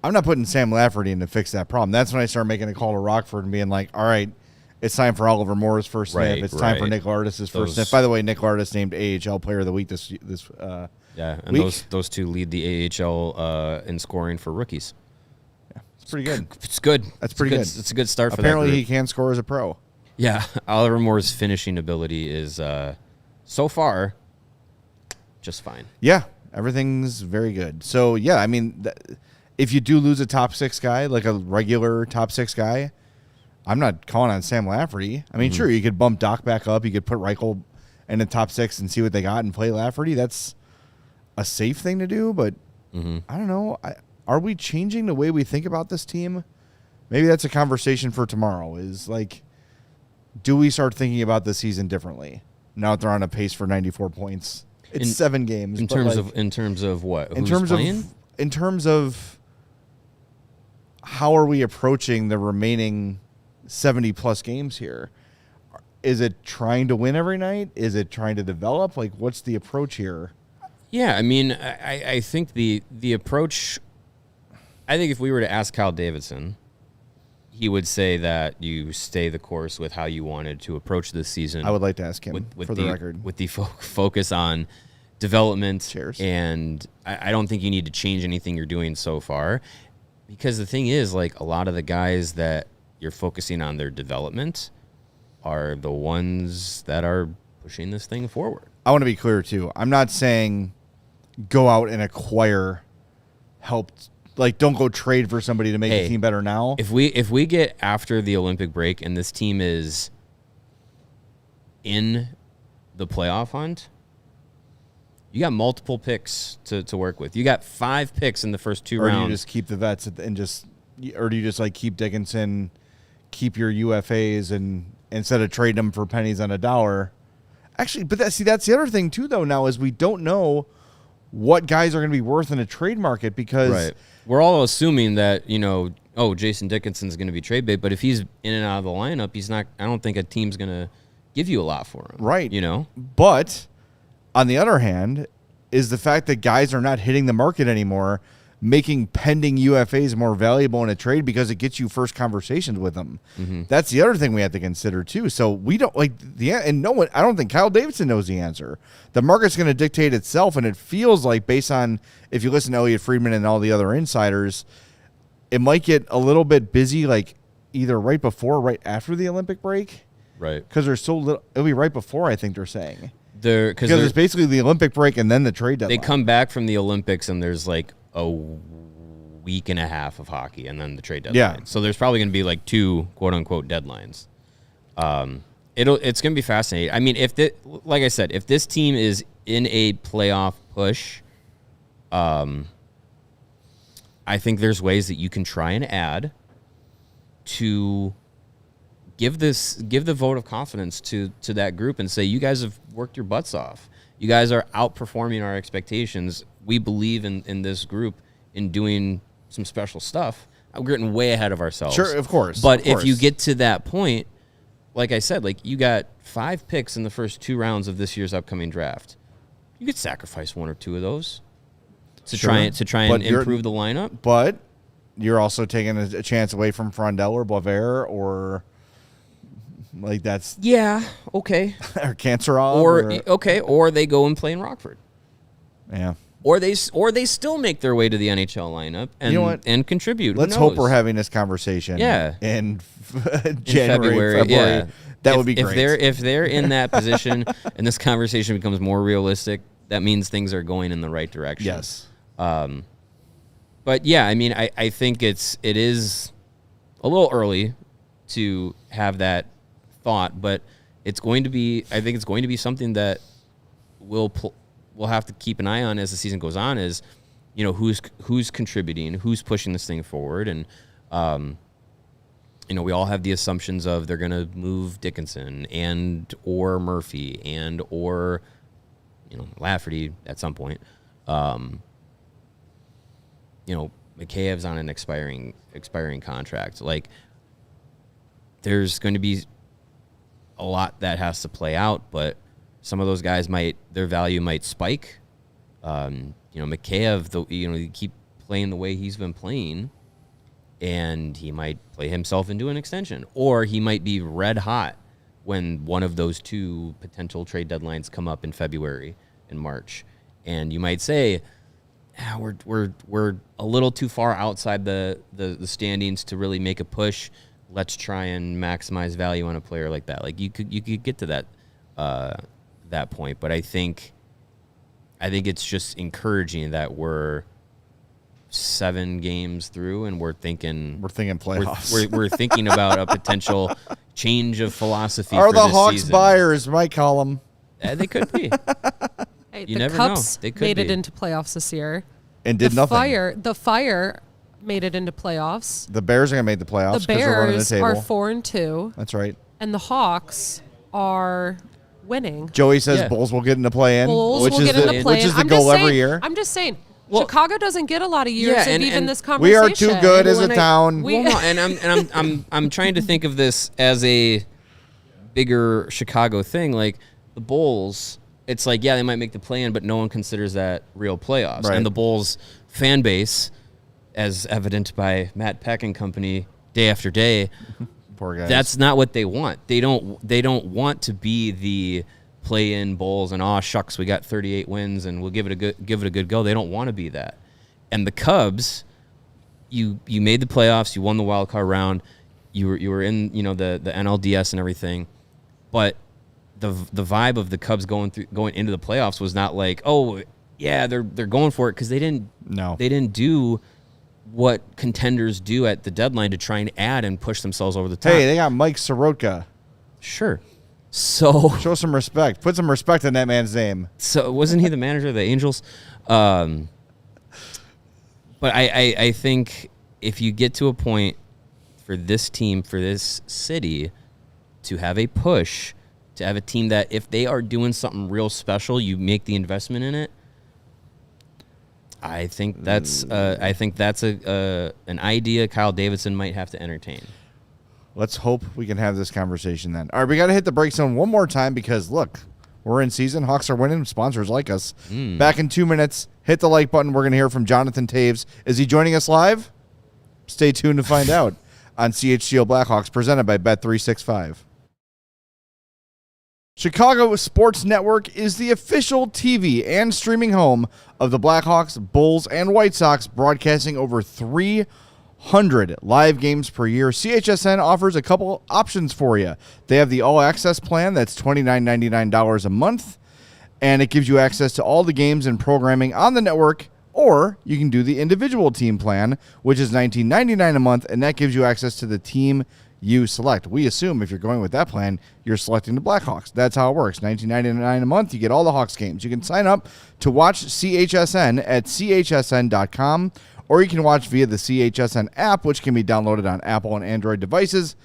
I'm not putting Sam Lafferty in to fix that problem. That's when I start making a call to Rockford and being like, all right, it's time for Oliver Moore's first sniff. It's time for Nick Lardis' first sniff. By the way, Nick Lardis named AHL Player of the Week this and week. Those two lead the AHL in scoring for rookies. Yeah, it's pretty good. It's good. That's pretty good. It's a good start for that Apparently, group. he can score as a pro. Yeah, Oliver Moore's finishing ability is so far just fine. Yeah, everything's very good. So, yeah, I mean, if you do lose a top 6 guy, like a regular top 6 guy, I'm not calling on Sam Lafferty. I mean, sure, you could bump Doc back up. You could put Reichel in the top 6 and see what they got and play Lafferty. That's a safe thing to do, but I don't know. Are we changing the way we think about this team? Maybe that's a conversation for tomorrow, is like, do we start thinking about the season differently now that they're on a pace for 94 points? It's 7 games. In terms of what? In terms of how are we approaching the remaining 70-plus games here? Is it trying to win every night? Is it trying to develop? Like, what's the approach here? Yeah, I mean, I think the approach, I think if we were to ask Kyle Davidson, he would say that you stay the course with how you wanted to approach this season. I would like to ask him, for the record. With the focus on development. Cheers. And I don't think you need to change anything you're doing so far. because the thing is, like, a lot of the guys that you're focusing on their development are the ones that are pushing this thing forward. I want to be clear too. I'm not saying go out and acquire help. Like, don't go trade for somebody to make the team better now. If we get after the Olympic break and this team is in the playoff hunt, you got multiple picks to work with. You got 5 picks in the first 2 rounds. Or do you just keep the vets or do you just like keep Dickinson, keep your UFAs, and instead of trading them for pennies on a dollar? Actually, but that's the other thing too, though. Now is we don't know what guys are going to be worth in a trade market because we're all assuming that Jason Dickinson's going to be trade bait, but if he's in and out of the lineup, he's not. I don't think a team's going to give you a lot for him, right? But on the other hand, is the fact that guys are not hitting the market anymore, making pending UFAs more valuable in a trade because it gets you first conversations with them. Mm-hmm. That's the other thing we have to consider too. So we don't and no one. I don't think Kyle Davidson knows the answer. The market's going to dictate itself, and it feels like based on if you listen to Elliot Friedman and all the other insiders, it might get a little bit busy, like either right before, or right after the Olympic break, right? Because there's so little. It'll be right before, I think they're saying. Because it's basically the Olympic break and then the trade deadline. They come back from the Olympics and there's like a week and a half of hockey and then the trade deadline. Yeah. So there's probably going to be like 2 quote unquote deadlines. It's going to be fascinating. I mean, like I said, if this team is in a playoff push, I think there's ways that you can try and add to give the vote of confidence to that group and say, you guys have worked your butts off. You guys are outperforming our expectations. We believe in this group in doing some special stuff. We're getting way ahead of ourselves. Sure, of course. But if you get to that point, like I said, like you got 5 picks in the first 2 rounds of this year's upcoming draft. You could sacrifice 1 or 2 of those to try and improve the lineup. But you're also taking a chance away from Frondel or Boisvert or like that's okay. or Cancerov or they go and play in Rockford. Yeah. Or they still make their way to the NHL lineup and and contribute. Let's hope we're having this conversation. In January, February. Yeah. That would be great. If they're in that position and this conversation becomes more realistic, that means things are going in the right direction. Yes. But yeah, I mean, I think it is a little early to have that thought, but it's going to be. I think it's going to be something that we'll have to keep an eye on as the season goes on. Is who's contributing, who's pushing this thing forward, and we all have the assumptions of they're going to move Dickinson and or Murphy and or Lafferty at some point. McKayev's on an expiring contract. Like, there's going to be a lot that has to play out, but some of those guys their value might spike. McKayev, you keep playing the way he's been playing, and he might play himself into an extension, or he might be red hot when one of those 2 potential trade deadlines come up in February and March, and you might say, we're a little too far outside the standings to really make a push. Let's try and maximize value on a player like that. Like you could get to that point, but I think it's just encouraging that we're 7 games through and we're thinking playoffs. We're thinking about a potential change of philosophy. Are for the this Hawks season. buyers? Might call them. They could be. Hey, You the never Cubs know. They could made it be. into playoffs this year. And did nothing. The Fire made it into playoffs. The Bears are going to make the playoffs. The 'cause they're running the Bears table. are 4-2. That's right. And the Hawks are winning. Joey says Bulls will get into play-in, Bulls which will is get into play-in. which is the I'm goal just every saying, year. I'm just saying. Chicago doesn't get a lot of years of even this conversation. We are too good as a town. I'm trying to think of this as a bigger Chicago thing. Like the Bulls, it's like they might make the play-in, but no one considers that real playoffs. Right. And the Bulls fan base, as evident by Matt Peck and company day after day, poor guys. That's not what they want. They don't want to be the play-in Bulls and shucks, we got 38 wins and we'll give it a good go. They don't want to be that. And the Cubs, you made the playoffs, you won the wild card round, you were in the NLDS and everything, but the vibe of the Cubs going into the playoffs was not like, oh yeah, they're going for it, because they didn't do what contenders do at the deadline to try and add and push themselves over the top. Hey, they got Mike Soroka. Sure. So show some respect. Put some respect in that man's name. So wasn't he the manager of the Angels? But I think if you get to a point for this team, for this city, to have a push, to have a team that if they are doing something real special, you make the investment in it. I think that's an idea Kyle Davidson might have to entertain. Let's hope we can have this conversation then. All right, we got to hit the break zone one more time because, look, we're in season. Hawks are winning. Sponsors like us. Back in 2 minutes. Hit the like button. We're going to hear from Jonathan Toews. Is he joining us live? Stay tuned to find out on CHGO Blackhawks, presented by Bet365. Chicago Sports Network is the official TV and streaming home of the Blackhawks, Bulls, and White Sox, broadcasting over 300 live games per year. CHSN offers a couple options for you. They have the all-access plan that's $29.99 a month, and it gives you access to all the games and programming on the network, or you can do the individual team plan, which is $19.99 a month, and that gives you access to the team you select. We assume if you're going with that plan, you're selecting the Blackhawks. That's how it works. $19.99 a month, you get all the Hawks games. You can sign up to watch CHSN at chsn.com, or you can watch via the CHSN app, which can be downloaded on Apple and Android devices,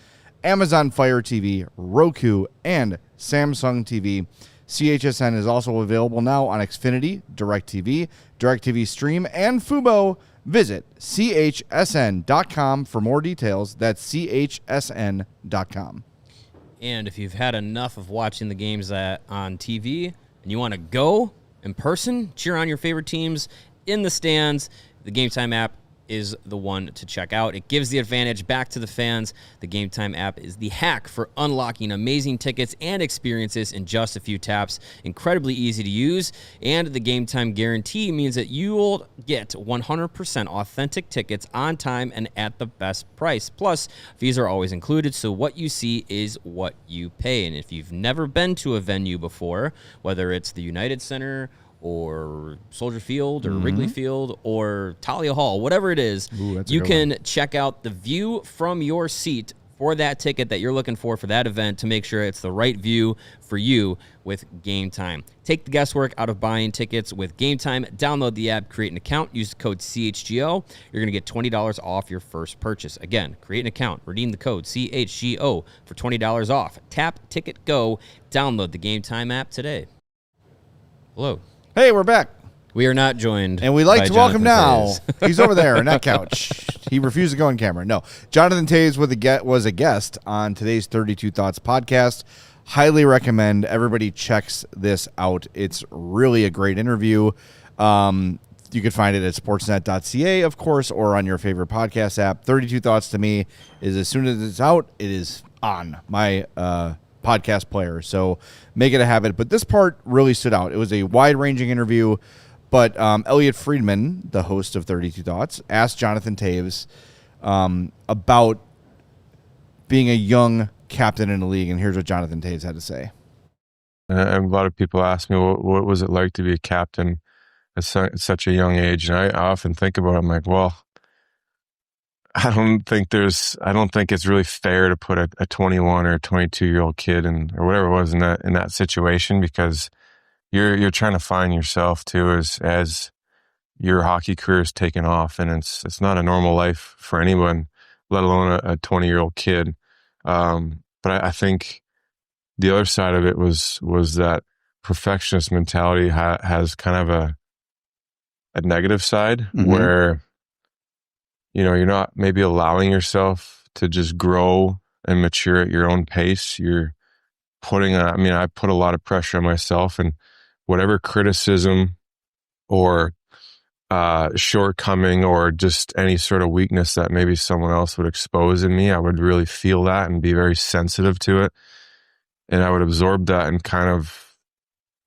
Amazon Fire TV, Roku, and Samsung TV. CHSN is also available now on Xfinity, DirecTV, DirecTV Stream, and Fubo. Visit chsn.com for more details. That's chsn.com. And if you've had enough of watching the games on TV and you want to go in person, cheer on your favorite teams in the stands, the Game Time app is the one to check out. It gives the advantage back to the fans. The Game Time app is the hack for unlocking amazing tickets and experiences in just a few taps. Incredibly easy to use, and the Game Time guarantee means that you will get 100% authentic tickets on time and at the best price. Plus, fees are always included, so what you see is what you pay. And if you've never been to a venue before, whether it's the United Center or Soldier Field or Wrigley Field or Talia Hall, whatever it is, you can check out the view from your seat for that ticket that you're looking for that event to make sure it's the right view for you with Game Time. Take the guesswork out of buying tickets with Game Time. Download the app, create an account, use the code CHGO. You're going to get $20 off your first purchase. Again, create an account, redeem the code CHGO for $20 off. Tap, ticket, go. Download the Game Time app today. Hello. Hey, we're back. We are not joined. And we'd like to welcome now. Toews. He's over there on that couch. He refused to go on camera. No. Jonathan Toews was a guest on today's 32 Thoughts podcast. Highly recommend everybody checks this out. It's really a great interview. You can find it at sportsnet.ca, of course, or on your favorite podcast app. 32 Thoughts to me is as soon as it's out, it is on my podcast player, so make it a habit. But this part really stood out. It was a wide-ranging interview, but Elliot Friedman, the host of 32 Thoughts, asked Jonathan Toews about being a young captain in the league, and here's what Jonathan Toews had to say. A lot of people ask me, what was it like to be a captain at such a young age? And I often think about it. I'm like, well, I don't think it's really fair to put a 21 or 22-year-old kid or whatever it was in that situation, because you're trying to find yourself too as your hockey career is taking off, and it's not a normal life for anyone, let alone a 20-year-old kid. But I think the other side of it was that perfectionist mentality has kind of a negative side where, you're not maybe allowing yourself to just grow and mature at your own pace. You're I put a lot of pressure on myself, and whatever criticism or shortcoming or just any sort of weakness that maybe someone else would expose in me, I would really feel that and be very sensitive to it. And I would absorb that and kind of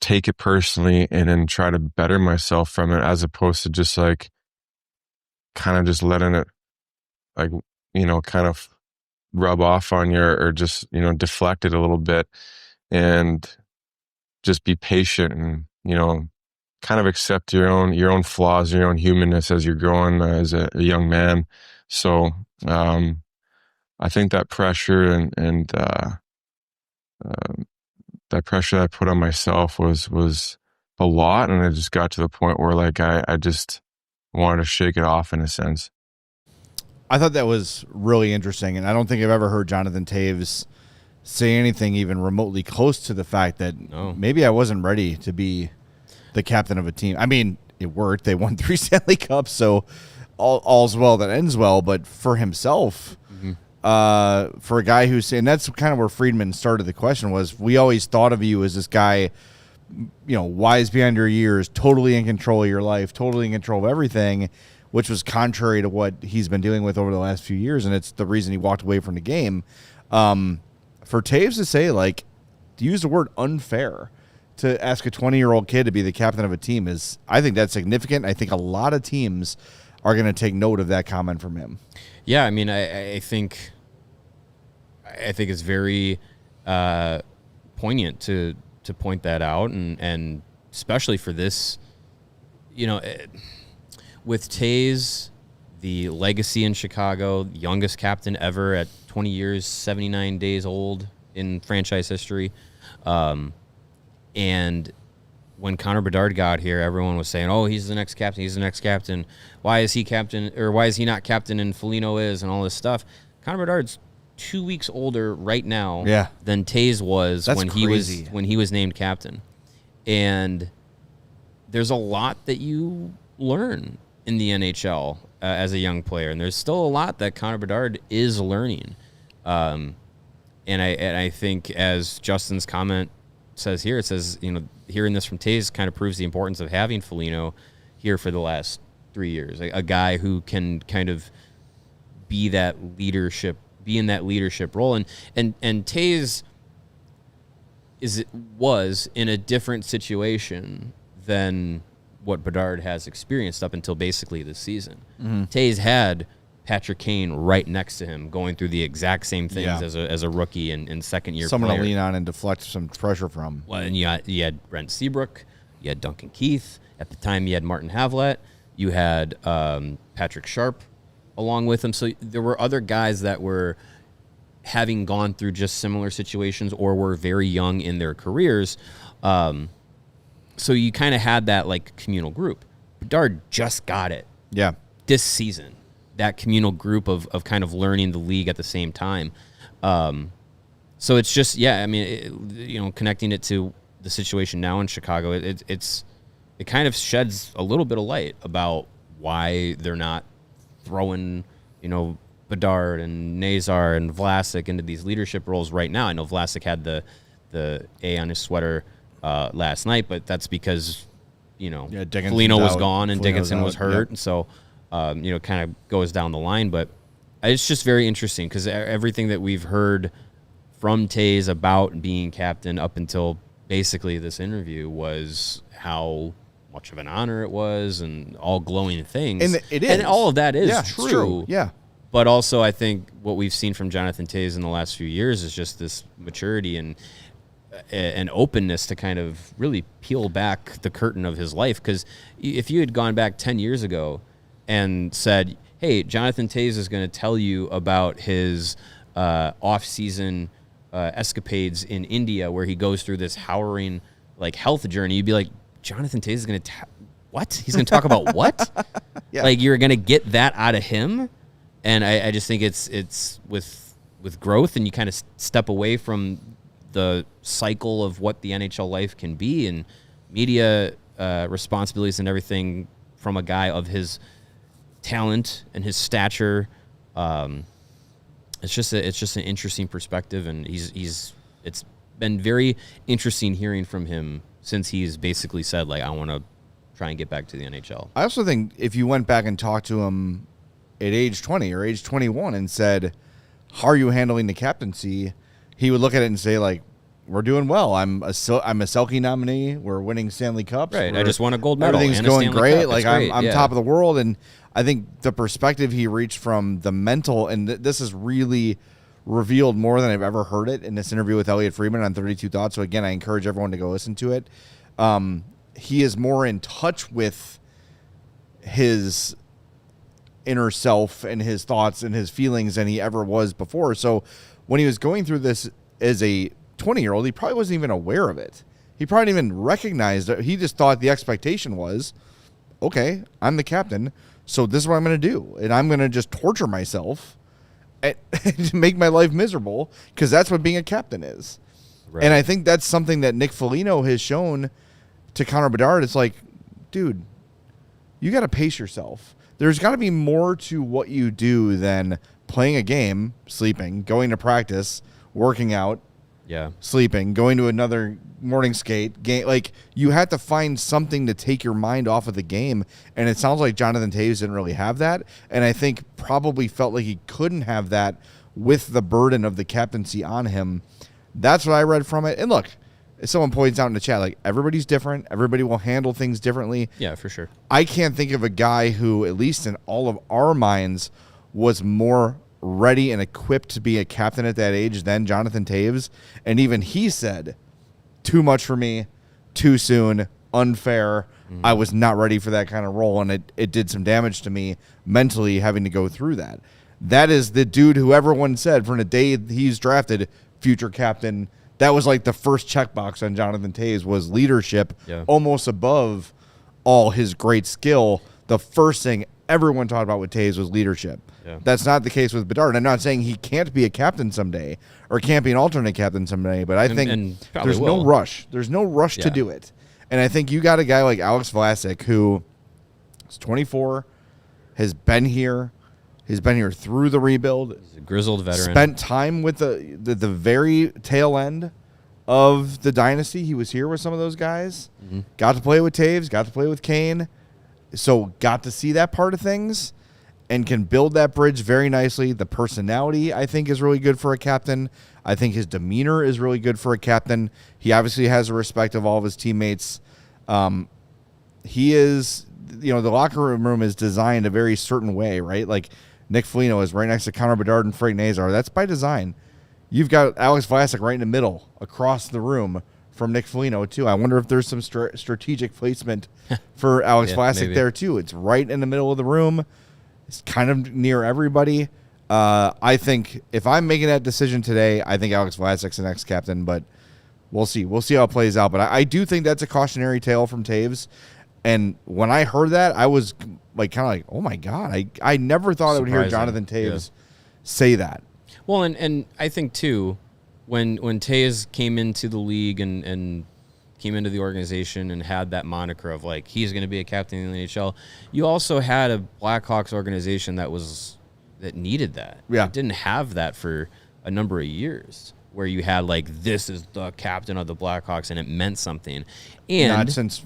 take it personally and then try to better myself from it, as opposed to just like kind of just letting it like, kind of rub off on you or just, deflect it a little bit and just be patient and, kind of accept your own flaws, your own humanness as you're growing as a young man. So, I think that pressure and that pressure that I put on myself was a lot. And I just got to the point where like, I just wanted to shake it off in a sense. I thought that was really interesting. And I don't think I've ever heard Jonathan Toews say anything even remotely close to the fact that maybe I wasn't ready to be the captain of a team. I mean, it worked. They won 3 Stanley Cups, so all's well that ends well. But for himself, for a guy who's saying, that's kind of where Friedman started the question, was we always thought of you as this guy, wise beyond your years, totally in control of your life, totally in control of everything, which was contrary to what he's been dealing with over the last few years, and it's the reason he walked away from the game. For Toews to say, like, to use the word unfair, to ask a 20-year-old kid to be the captain of a team is, I think that's significant. I think a lot of teams are going to take note of that comment from him. Yeah, I mean, I think it's very poignant to point that out, and especially for this, with Toews, the legacy in Chicago, youngest captain ever at 20 years, 79 days old in franchise history. And when Connor Bedard got here, everyone was saying, "Oh, he's the next captain. He's the next captain. Why is he captain, or why is he not captain and Foligno is?" and all this stuff. Connor Bedard's 2 weeks older right now than Toews was when he was named captain. And there's a lot that you learn in the NHL as a young player, and there's still a lot that Connor Bedard is learning. And I think, as Justin's comment says here, it says, hearing this from Toews kind of proves the importance of having Foligno here for the last 3 years. A guy who can kind of be in that leadership role. And Toews was in a different situation than what Bedard has experienced up until basically this season. Toews had Patrick Kane right next to him, going through the exact same things as a rookie and second year someone player. to lean on and deflect some pressure from. Well, and you had Brent Seabrook, you had Duncan Keith. At the time, you had Martin Havlat. You had Patrick Sharp along with him. So there were other guys that were having gone through just similar situations or were very young in their careers. So you kind of had that like communal group. Bedard just got it. Yeah. This season, that communal group of kind of learning the league at the same time. So it's just, connecting it to the situation now in Chicago, it kind of sheds a little bit of light about why they're not throwing, Bedard and Nazar and Vlasic into these leadership roles right now. I know Vlasic had the A on his sweater last night, but that's because, Foligno was gone and Dickinson was hurt. And so, kind of goes down the line. But it's just very interesting because everything that we've heard from Toews about being captain up until basically this interview was how much of an honor it was and all glowing things. And it is. And all of that is true. Yeah. But also I think what we've seen from Jonathan Toews in the last few years is just this maturity and openness to kind of really peel back the curtain of his life. Because if you had gone back 10 years ago and said, hey, Jonathan Toews is going to tell you about his off-season escapades in India where he goes through this harrowing health journey, you'd be like, Jonathan Toews is going to what? He's going to talk about what? Yeah. You're going to get that out of him? And I just think it's with growth, and you kind of step away from the cycle of what the NHL life can be and media responsibilities and everything from a guy of his talent and his stature. It's just an interesting perspective, and it's been very interesting hearing from him since he's basically said, I want to try and get back to the NHL. I also think if you went back and talked to him at age 20 or age 21 and said, how are you handling the captaincy? He would look at it and say, we're doing well. I'm a Selke nominee. We're winning Stanley Cups. Right. I just won a gold medal. Everything's going great. I'm top of the world. And I think the perspective he reached from the mental, and this is really revealed more than I've ever heard it in this interview with Elliot Friedman on 32 Thoughts. So again, I encourage everyone to go listen to it. He is more in touch with his inner self and his thoughts and his feelings than he ever was before. So when he was going through this as a 20-year-old, he probably wasn't even aware of it. He probably didn't even recognize it. He just thought the expectation was, okay, I'm the captain, so this is what I'm going to do. And I'm going to just torture myself to make my life miserable, because that's what being a captain is. Right. And I think that's something that Nick Foligno has shown to Connor Bedard. It's like, dude, you got to pace yourself. There's got to be more to what you do than playing a game, sleeping, going to practice, working out, sleeping, going to another morning skate game. Like, you have to find something to take your mind off of the game, and it sounds like Jonathan Toews didn't really have that, and I think probably felt like he couldn't have that with the burden of the captaincy on him. That's what I read from it. And look, as someone points out in the chat, like, everybody's different. Everybody will handle things differently. Yeah, for sure. I can't think of a guy who, at least in all of our minds, was more ready and equipped to be a captain at that age than Jonathan Toews. And even he said, too much for me, too soon, unfair. I was not ready for that kind of role, and it did some damage to me mentally having to go through that. That is the dude who everyone said from the day he's drafted, future captain. That was like the first checkbox on Jonathan Toews was leadership, almost above all his great skill. The first thing everyone talked about with Toews was leadership. Yeah. That's not the case with Bedard. I'm not saying he can't be a captain someday or can't be an alternate captain someday, but I think there's no rush. There's no rush to do it. And I think you got a guy like Alex Vlasic, who is 24, has been here. He's been here through the rebuild. He's a grizzled veteran. Spent time with the very tail end of the dynasty. He was here with some of those guys. Mm-hmm. Got to play with Toews. Got to play with Kane. So got to see that part of things and can build that bridge very nicely. The personality, I think, is really good for a captain. I think his demeanor is really good for a captain. He obviously has the respect of all of his teammates. He is, the locker room is designed a very certain way, right? Like, Nick Foligno is right next to Connor Bedard and Frank Nazar. That's by design. You've got Alex Vlasic right in the middle, across the room from Nick Foligno, too. I wonder if there's some strategic placement for Alex Vlasic there, too. It's right in the middle of the room. It's kind of near everybody. I think if I'm making that decision today, I think Alex Vlasic's the next captain, but we'll see. We'll see how it plays out. But I do think that's a cautionary tale from Toews. And when I heard that, I was like, kind of like, oh my God, I never thought I would hear Jonathan Toews say that. Well, and I think too, when Toews came into the league and came into the organization and had that moniker of like, he's going to be a captain in the NHL, you also had a Blackhawks organization that needed that. Yeah. It didn't have that for a number of years, where you had like, this is the captain of the Blackhawks, and it meant something. And not since,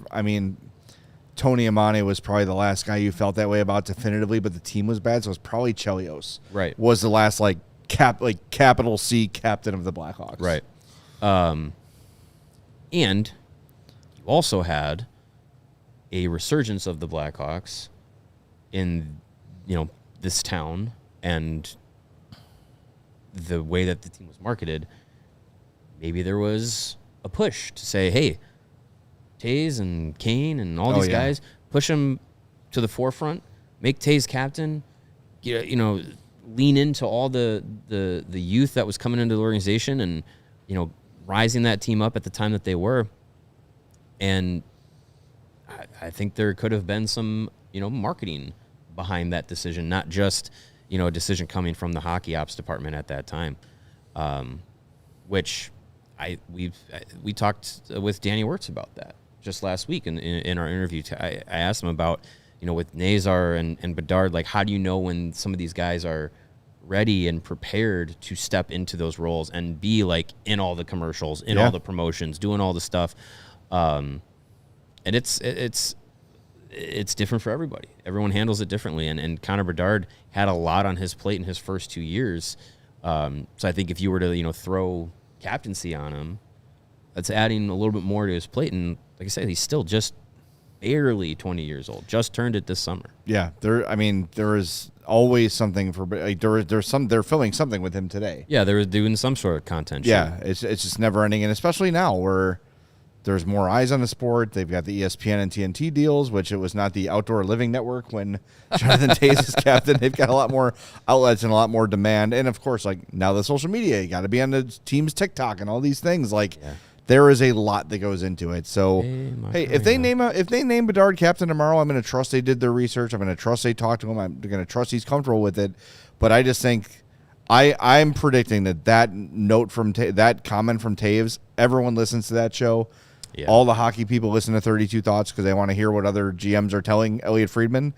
Tony Amane was probably the last guy you felt that way about definitively, but the team was bad, so it was probably Chelios. Right. Was the last capital C captain of the Blackhawks. Right. And you also had a resurgence of the Blackhawks in this town, and the way that the team was marketed. Maybe there was a push to say, hey, Toews and Kane and all these guys, push them to the forefront, make Toews captain, lean into all the youth that was coming into the organization and, rising that team up at the time that they were. And I think there could have been some, marketing behind that decision, not just, a decision coming from the hockey ops department at that time, which we talked with Danny Wirtz about that just last week in our interview. I asked him about, with Nazar and Bedard, like, how do you know when some of these guys are ready and prepared to step into those roles and be like in all the commercials, in all the promotions, doing all the stuff. And it's different for everybody. Everyone handles it differently. And Connor Bedard had a lot on his plate in his first 2 years. So I think if you were to, throw captaincy on him, that's adding a little bit more to his plate. And like I said, he's still just barely 20 years old. Just turned it this summer. Yeah, there is always something for like they're filming something with him today. Yeah, they were doing some sort of content. Yeah, it's just never ending, and especially now where there's more eyes on the sport. They've got the ESPN and TNT deals, which it was not the Outdoor Living Network when Jonathan Toews is captain. They've got a lot more outlets and a lot more demand, and of course, like now the social media, you got to be on the team's TikTok and all these things. Like there is a lot that goes into it. So hey, if they name Bedard captain tomorrow, I'm going to trust they did their research. I'm going to trust they talked to him. I'm going to trust he's comfortable with it. But I just think I'm predicting that note from that comment from Toews, everyone listens to that show. Yeah. All the hockey people listen to 32 Thoughts because they want to hear what other GMs are telling Elliot Friedman.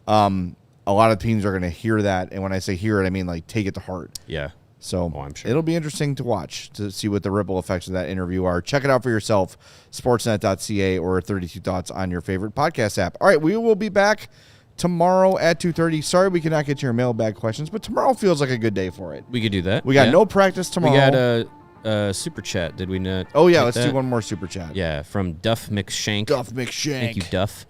A lot of teams are going to hear that, and when I say hear it, I mean like take it to heart. Yeah. So I'm sure it'll be interesting to watch to see what the ripple effects of that interview are. Check it out for yourself, sportsnet.ca or 32 Thoughts on your favorite podcast app. All right, we will be back tomorrow at 2:30. Sorry we cannot get to your mailbag questions, but tomorrow feels like a good day for it. We could do that. We got no practice tomorrow. We got a super chat, did we not? Oh, yeah, let's do one more super chat. Yeah, from Duff McShank. Duff McShank. Thank you, Duff.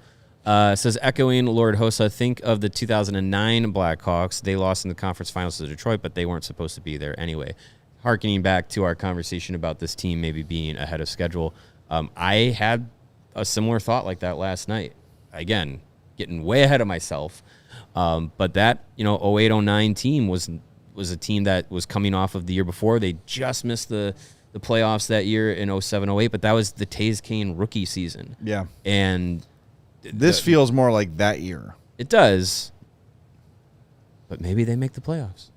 Says, echoing Lord Hossa, think of the 2009 Blackhawks. They lost in the conference finals to Detroit, but they weren't supposed to be there anyway. Harkening back to our conversation about this team maybe being ahead of schedule, I had a similar thought like that last night. Again, getting way ahead of myself. But that, 08-09 team was a team that was coming off of the year before. They just missed the playoffs that year in 07-08, but that was the Toews Kane rookie season. Yeah. And this feels more like that year. It does. But maybe they make the playoffs.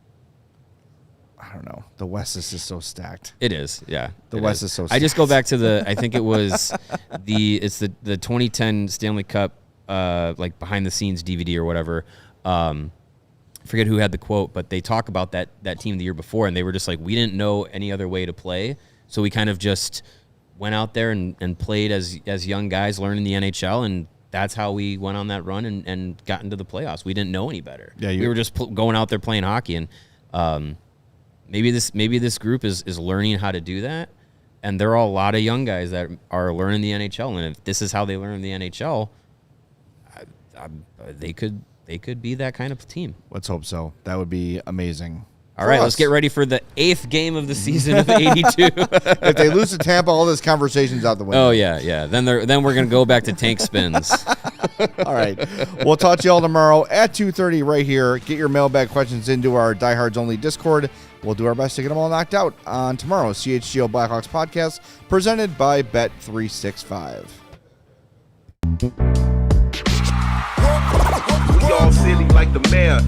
I don't know. The West is just so stacked. It is, yeah. The West is so stacked. I just go back to I think it was the 2010 Stanley Cup like behind the scenes DVD or whatever. Forget who had the quote, but they talk about that team the year before, and they were just like, we didn't know any other way to play, so we kind of just went out there and played as young guys learning the NHL, and that's how we went on that run and got into the playoffs. We didn't know any better. Yeah, we were just going out there playing hockey, and maybe this group is learning how to do that, and there are a lot of young guys that are learning the NHL, and if this is how they learn the NHL, they could be that kind of team. Let's hope so. That would be amazing. All right, let's get ready for the 8th game of the season of 82. If they lose to Tampa, all this conversation's out the window. Oh, yeah. Then we're going to go back to tank spins. All right. We'll talk to you all tomorrow at 2:30 right here. Get your mailbag questions into our Diehards Only Discord. We'll do our best to get them all knocked out on tomorrow's CHGO Blackhawks podcast, presented by Bet365. We all silly like the mayor.